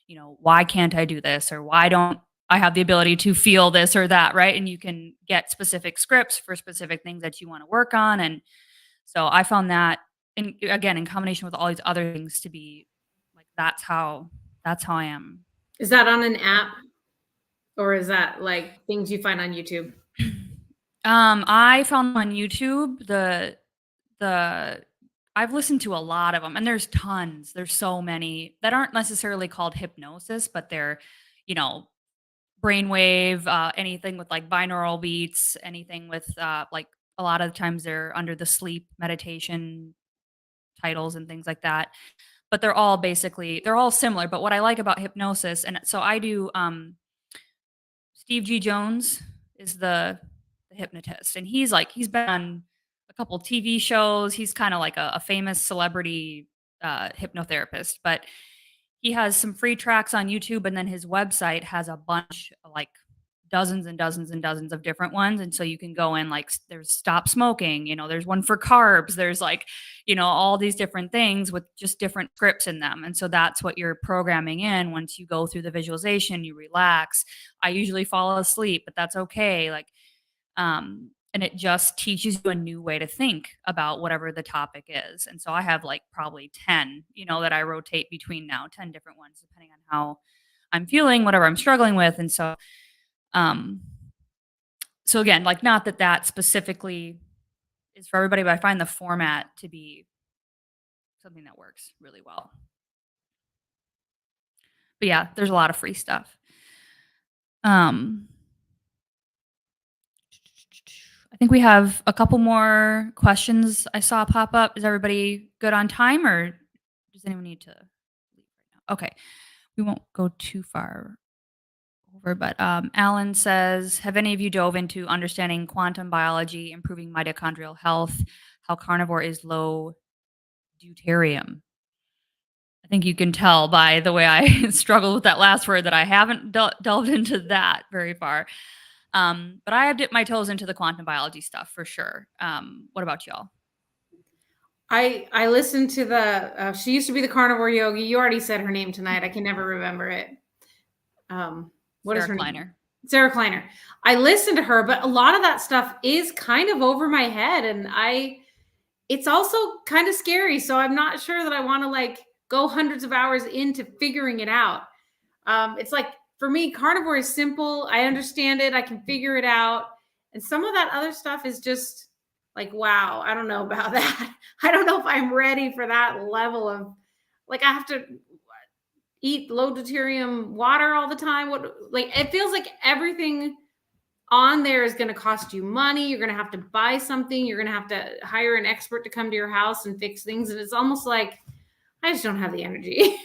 you know, why can't I do this? Or why don't I have the ability to feel this or that, right? And you can get specific scripts for specific things that you want to work on. And so I found that, again, in combination with all these other things to be like, that's how I am. Is that on an app or is that like things you find on YouTube? I found on YouTube I've listened to a lot of them and there's tons. There's so many that aren't necessarily called hypnosis, but they're, you know, brainwave, anything with like binaural beats, anything with like a lot of the times they're under the sleep meditation titles and things like that. But they're all similar. But what I like about hypnosis, and so I do Steve G. Jones is the hypnotist, and he's been on a couple TV shows. He's kind of like a famous celebrity hypnotherapist, but he has some free tracks on YouTube, and then his website has a bunch, like dozens and dozens and dozens of different ones. And so you can go in, like, there's stop smoking, you know, there's one for carbs, there's like, you know, all these different things with just different scripts in them. And so that's what you're programming in once you go through the visualization, you relax. I usually fall asleep, but that's okay. Like, and it just teaches you a new way to think about whatever the topic is. And so I have like probably 10, you know, that I rotate between now, 10 different ones, depending on how I'm feeling, whatever I'm struggling with. And so, so again, like not that specifically is for everybody, but I find the format to be something that works really well. But yeah, there's a lot of free stuff. I think we have a couple more questions I saw pop up. Is everybody good on time or does anyone need to leave right now? Okay. We won't go too far over, but Alan says, have any of you dove into understanding quantum biology, improving mitochondrial health, how carnivore is low deuterium? I think you can tell by the way I struggled with that last word that I haven't delved into that very far. But I have dipped my toes into the quantum biology stuff for sure. What about y'all? I listened to the, she used to be the carnivore yogi. You already said her name tonight. I can never remember it. What is her name? Sarah Kleiner. I listened to her, but a lot of that stuff is kind of over my head. And it's also kind of scary. So I'm not sure that I want to like go hundreds of hours into figuring it out. It's like, for me, carnivore is simple. I understand it. I can figure it out. And some of that other stuff is just like, wow, I don't know about that. I don't know if I'm ready for that level of, like, I have to eat low deuterium water all the time. It feels like everything on there is going to cost you money. You're going to have to buy something. You're going to have to hire an expert to come to your house and fix things. And it's almost like, I just don't have the energy.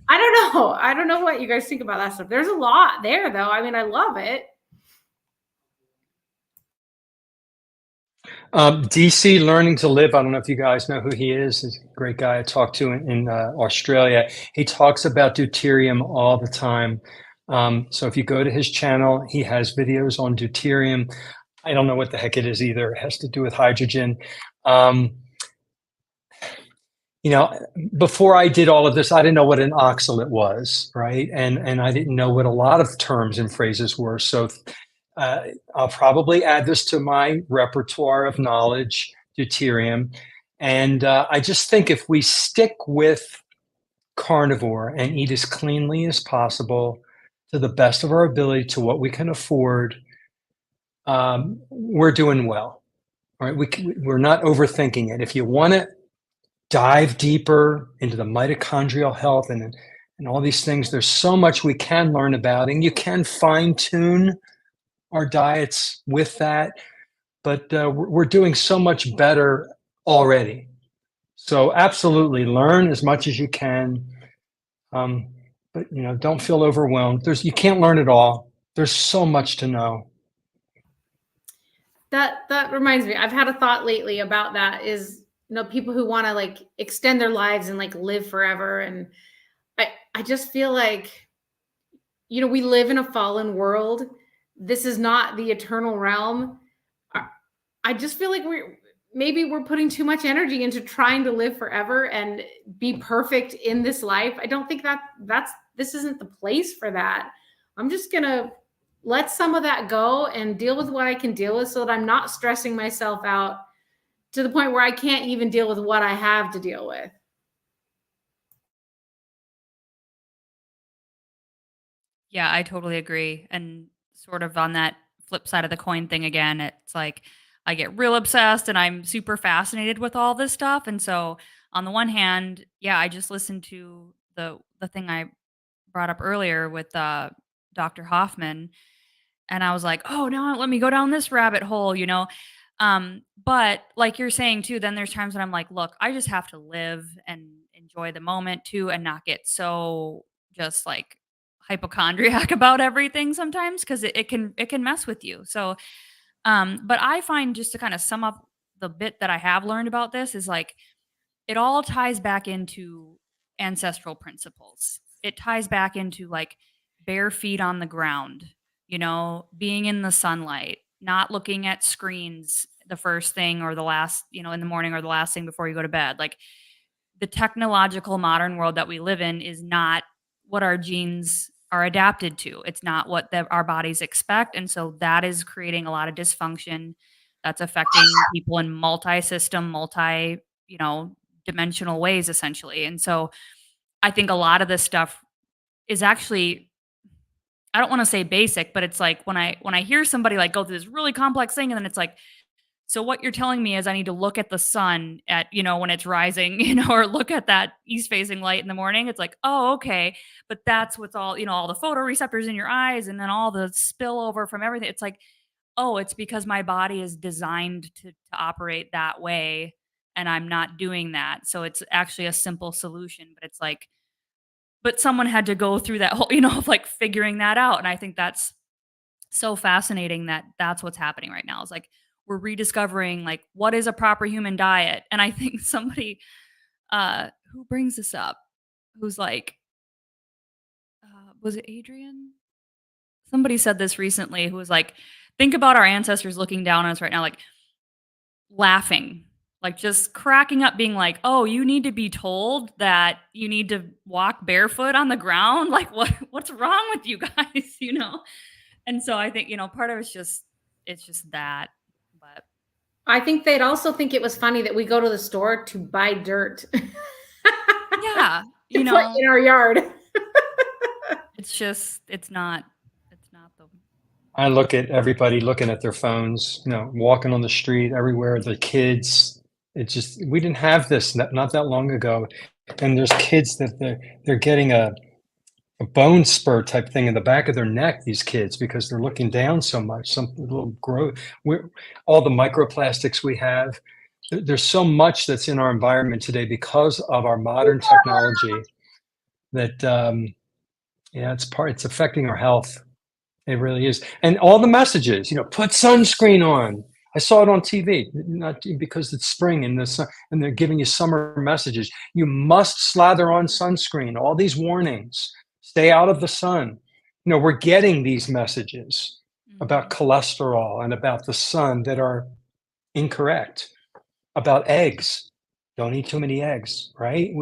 I don't don't know. I don't know what you guys think about that stuff. There's a lot there, though. I mean, I love it. DC Learning to Live. I don't know if you guys know who he is. He's a great guy I talked to in Australia. He talks about deuterium all the time. So if you go to his channel, he has videos on deuterium. I don't know what the heck it is either. It has to do with hydrogen. You know, before I did all of this, I didn't know what an oxalate was, right? And I didn't know what a lot of terms and phrases were. So I'll probably add this to my repertoire of knowledge, deuterium. And I just think if we stick with carnivore and eat as cleanly as possible to the best of our ability to what we can afford, we're doing well. All right, we're not overthinking it. If you want to dive deeper into the mitochondrial health and all these things, there's so much we can learn about, and you can fine tune our diets with that, but we're doing so much better already. So absolutely learn as much as you can, but you know, don't feel overwhelmed. You can't learn it all. There's so much to know. That reminds me, I've had a thought lately about that, is, you know, people who want to like extend their lives and like live forever. And I just feel like, you know, we live in a fallen world. This is not the eternal realm. I just feel like we're putting too much energy into trying to live forever and be perfect in this life. I don't think this isn't the place for that. I'm just going to let some of that go and deal with what I can deal with, so that I'm not stressing myself out to the point where I can't even deal with what I have to deal with. Yeah, I totally agree. And sort of on that flip side of the coin thing again, it's like I get real obsessed and I'm super fascinated with all this stuff. And so on the one hand, yeah, I just listened to the thing I brought up earlier with Dr. Hoffman, and I was like, oh no, let me go down this rabbit hole, you know. But like you're saying too, then there's times when I'm like, look, I just have to live and enjoy the moment too, and not get so just like hypochondriac about everything sometimes, because it can mess with you. So but I find, just to kind of sum up the bit that I have learned about this, is like it all ties back into ancestral principles. It ties back into like bare feet on the ground, you know, being in the sunlight, not looking at screens the first thing or the last, you know, in the morning, or the last thing before you go to bed. Like the technological modern world that we live in is not what our genes are adapted to. It's not what our bodies expect. And so that is creating a lot of dysfunction that's affecting people in multi-system, you know, dimensional ways, essentially. And so I think a lot of this stuff is actually, I don't want to say basic, but it's like when I hear somebody like go through this really complex thing, and then it's like, so what you're telling me is I need to look at the sun at, you know, when it's rising, you know, or look at that east facing light in the morning. It's like, oh, okay. But that's what's all, you know, all the photoreceptors in your eyes, and then all the spillover from everything. It's like, oh, it's because my body is designed to operate that way, and I'm not doing that. So it's actually a simple solution, but it's like, but someone had to go through that whole, you know, of like figuring that out. And I think that's so fascinating that that's what's happening right now. Is like, we're rediscovering like what is a proper human diet. And I think somebody who brings this up, who's like, was it Adrian? Somebody said this recently, who was like, think about our ancestors looking down on us right now, like laughing, like just cracking up, being like, oh, you need to be told that you need to walk barefoot on the ground. Like what's wrong with you guys, you know? And so I think, you know, part of it's just that. But I think they'd also think it was funny that we go to the store to buy dirt. yeah, to you put know, in our yard. it's not the. I look at everybody looking at their phones, you know, walking on the street everywhere, the kids. It's just, we didn't have this not that long ago. And there's kids that they're getting a bone spur type thing in the back of their neck, these kids, because they're looking down so much, some little growth, all the microplastics we have. There's so much that's in our environment today because of our modern technology. that yeah, it's affecting our health. It really is. And all the messages, put sunscreen on. I saw it on TV, not because it's spring and the sun, and they're giving you summer messages. You must slather on sunscreen. All these warnings. Stay out of the sun. We're getting these messages about cholesterol and about the sun that are incorrect. About eggs. Don't eat too many eggs, right?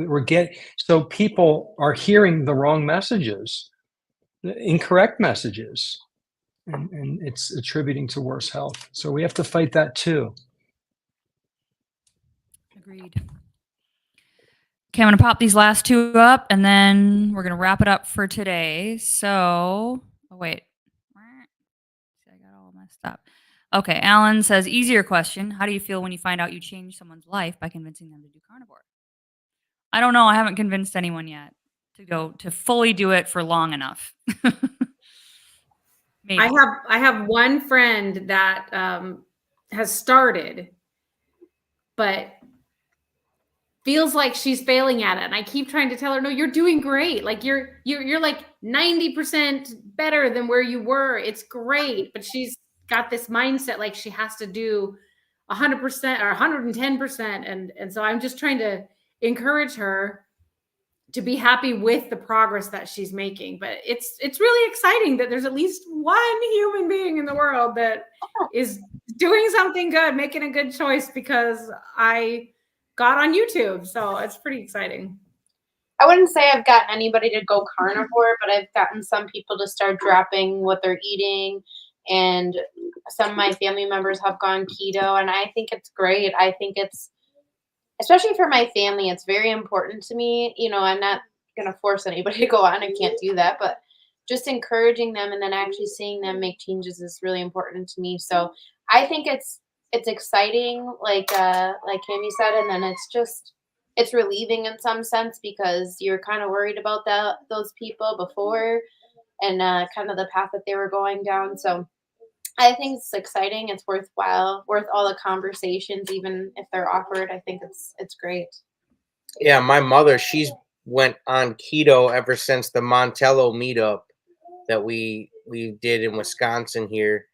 So people are hearing the wrong messages, the incorrect messages, and it's attributing to worse health. So we have to fight that too. Agreed. Okay, I'm going to pop these last two up, and then we're going to wrap it up for today. So, oh, wait. I got all messed up. Okay, Alan says, easier question. How do you feel when you find out you changed someone's life by convincing them to do carnivore? I don't know. I haven't convinced anyone yet to fully do it for long enough. Maybe. I have one friend that has started, but feels like she's failing at it. And I keep trying to tell her, no, you're doing great. Like you're like 90% better than where you were. It's great. But she's got this mindset like she has to do 100% or 110%. And so I'm just trying to encourage her to be happy with the progress that she's making. But it's really exciting that there's at least one human being in the world that is doing something good, making a good choice because I got on YouTube. So it's pretty exciting. I wouldn't say I've gotten anybody to go carnivore, but I've gotten some people to start dropping what they're eating. And some of my family members have gone keto. And I think it's great. I think it's, especially for my family, it's very important to me. I'm not going to force anybody to go on. I can't do that. But just encouraging them and then actually seeing them make changes is really important to me. So I think it's exciting, like Cami said, and then it's relieving in some sense because you're kind of worried about those people before and kind of the path that they were going down. So I think it's exciting. It's worthwhile, worth all the conversations, even if they're awkward. I think it's great. Yeah, my mother, she's went on keto ever since the Montello meetup that we did in Wisconsin here.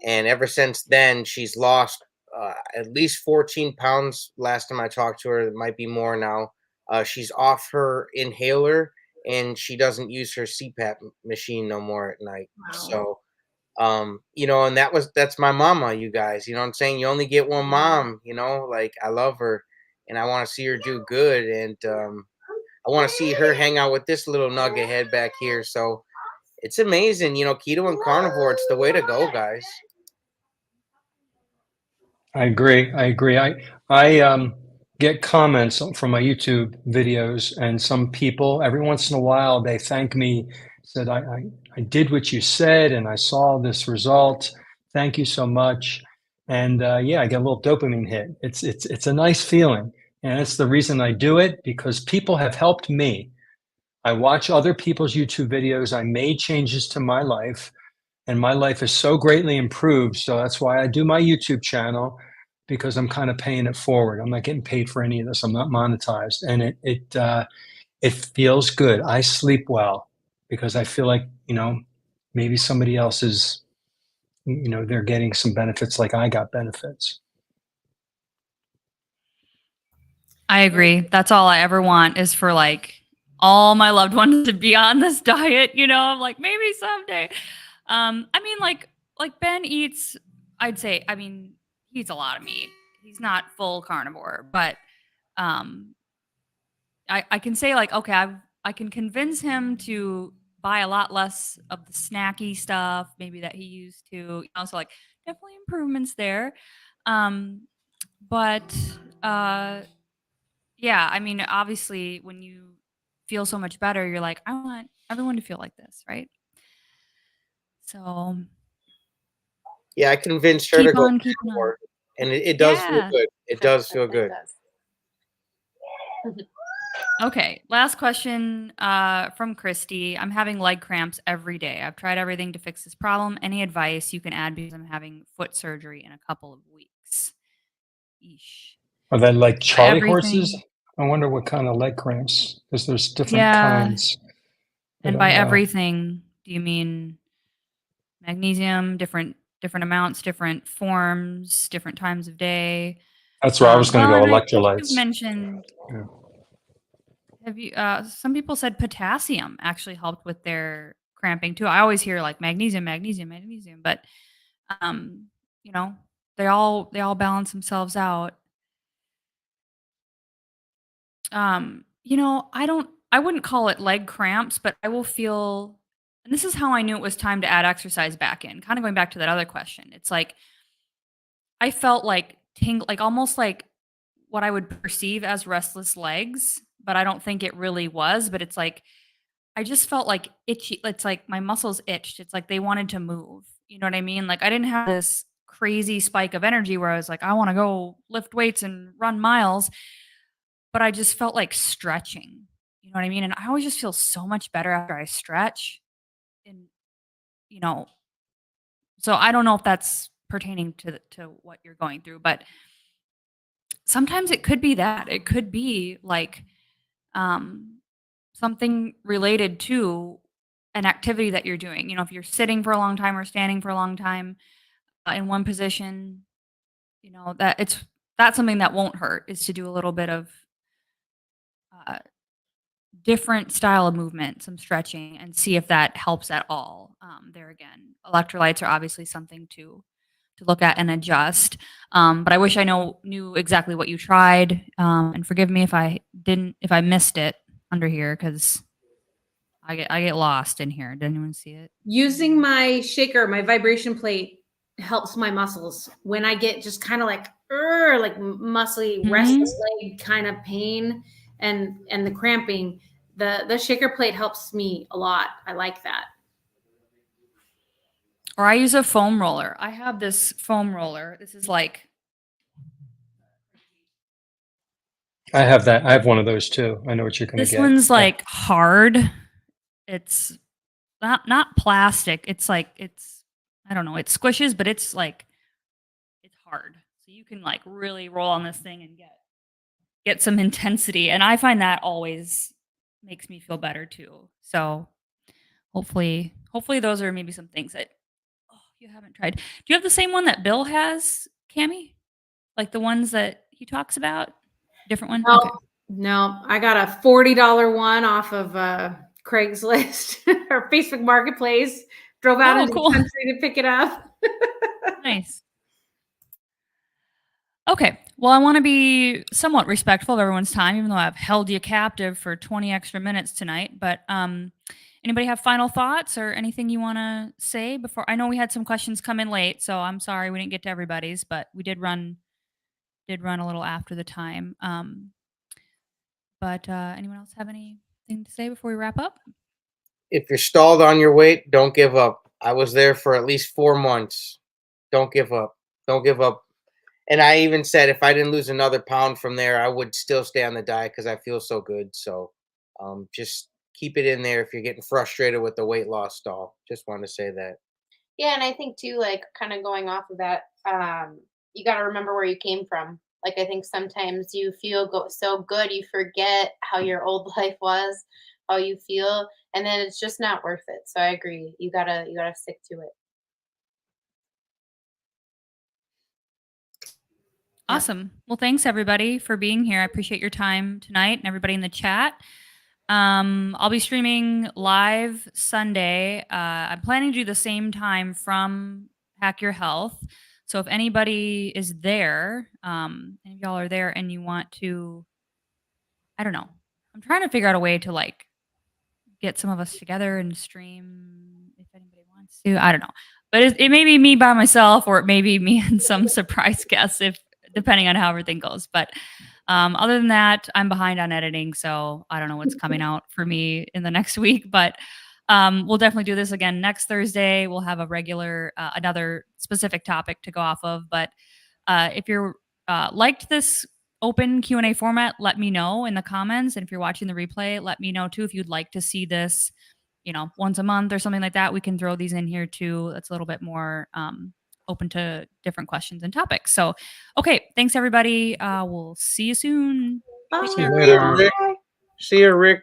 And ever since then, she's lost at least 14 pounds. Last time I talked to her, it might be more now. She's off her inhaler, and she doesn't use her CPAP machine no more at night. Wow. So, and that's my mama, you guys. You know what I'm saying? You only get one mom, like I love her, and I want to see her do good. And I want to see her hang out with this little nugget head back here. So it's amazing, keto and carnivore. It's the way to go, guys. I agree. I get comments from my YouTube videos, and some people every once in a while they thank me, said I did what you said and I saw this result. Thank you so much. And yeah, I get a little dopamine hit. It's a nice feeling, and it's the reason I do it, because people have helped me. I watch other people's YouTube videos. I made changes to my life, and my life is so greatly improved. So that's why I do my YouTube channel, because I'm kind of paying it forward. I'm not getting paid for any of this. I'm not monetized, and it feels good. I sleep well because I feel like, maybe somebody else is, they're getting some benefits like I got benefits. I agree. That's all I ever want is for all my loved ones to be on this diet, I'm like, maybe someday. Like Ben eats, he eats a lot of meat. He's not full carnivore, but I can say okay, I can convince him to buy a lot less of the snacky stuff maybe that he used to, so definitely improvements there. But yeah, obviously when you feel so much better, you're like, I want everyone to feel like this, right? So yeah, I convinced her to go keeping on. and it does feel good. It does feel good. Okay, last question from Christy. I'm having leg cramps every day. I've tried everything to fix this problem. Any advice you can add, because I'm having foot surgery in a couple of weeks? Eesh. Are they like Charlie horses? I wonder what kind of leg cramps, because there's different Yeah. kinds. I And don't by know. everything, do you mean magnesium, different amounts, different forms, different times of day? That's where I was going to Well, go, and I think you've electrolytes. mentioned, Yeah. have you, some people said potassium actually helped with their cramping too. I always hear like magnesium, magnesium, magnesium, but, um, you know, they all balance themselves out. You know, I wouldn't call it leg cramps, but I will feel, and this is how I knew it was time to add exercise back in. Kind of going back to that other question. It's like I felt like like almost like what I would perceive as restless legs, but I don't think it really was, but it's like I just felt like itchy. It's like my muscles itched. It's like they wanted to move. You know what I mean? Like I didn't have this crazy spike of energy where I was like, I want to go lift weights and run miles, but I just felt like stretching. You know what I mean? And I always just feel so much better after I stretch. And you know, so I don't know if that's pertaining to what you're going through, but sometimes it could be that. It could be like um something related to an activity that you're doing. You know, if you're sitting for a long time or standing for a long time in one position, you know, that's something that won't hurt is to do a little bit of uh, different style of movement, some stretching, and see if that helps at all. There again, electrolytes are obviously something to look at and adjust. But I wish I knew exactly what you tried. And forgive me if I missed it under here because I get lost in here. Did anyone see it? Using my shaker, my vibration plate helps my muscles when I get just kind of like muscly, restless leg kind of pain and the cramping. The shaker plate helps me a lot. I like that. Or I use a foam roller. I have this foam roller. This is like I have that. I have one of those too. I know what you're going to this get. one's Yeah. like hard. It's not plastic. It's like I don't know. It squishes, but it's like it's hard. So you can like really roll on this thing and get some intensity. And I find that always makes me feel better too. So hopefully those are maybe some things that you haven't tried. Do you have the same one that Bill has, Cami? Like the ones that he talks about? Different one? No, Okay. no, I got a $40 one off of Craigslist or Facebook Marketplace. Drove out into cool. the country to pick it up. Nice. Okay. Well, I want to be somewhat respectful of everyone's time, even though I've held you captive for 20 extra minutes tonight. But anybody have final thoughts or anything you want to say before? I know we had some questions come in late, so I'm sorry we didn't get to everybody's, but we did run a little after the time. But anyone else have anything to say before we wrap up? If you're stalled on your weight, don't give up. I was there for at least 4 months. Don't give up. Don't give up. And I even said if I didn't lose another pound from there, I would still stay on the diet because I feel so good. So just keep it in there if you're getting frustrated with the weight loss stall. Just wanted to say that. Yeah, and I think too, like kind of going off of that, you got to remember where you came from. Like I think sometimes you feel so good, you forget how your old life was, how you feel, and then it's just not worth it. So I agree. You gotta stick to it. Awesome. Well, thanks everybody for being here. I appreciate your time tonight and everybody in the chat. I'll be streaming live Sunday. I'm planning to do the same time from Hack Your Health. So if anybody is there, and y'all are there and you want to, I don't know. I'm trying to figure out a way to like get some of us together and stream if anybody wants to. I don't know. But it may be me by myself or it may be me and some surprise guests if depending on how everything goes. But other than that, I'm behind on editing, so I don't know what's coming out for me in the next week. But we'll definitely do this again next Thursday. We'll have a regular, another specific topic to go off of. But if you're liked this open Q&A format, let me know in the comments. And if you're watching the replay, let me know too if you'd like to see this, once a month or something like that. We can throw these in here too. That's a little bit more open to different questions and topics. So, okay, thanks everybody. We'll see you soon. Bye. See you later. Rick. See you, Rick.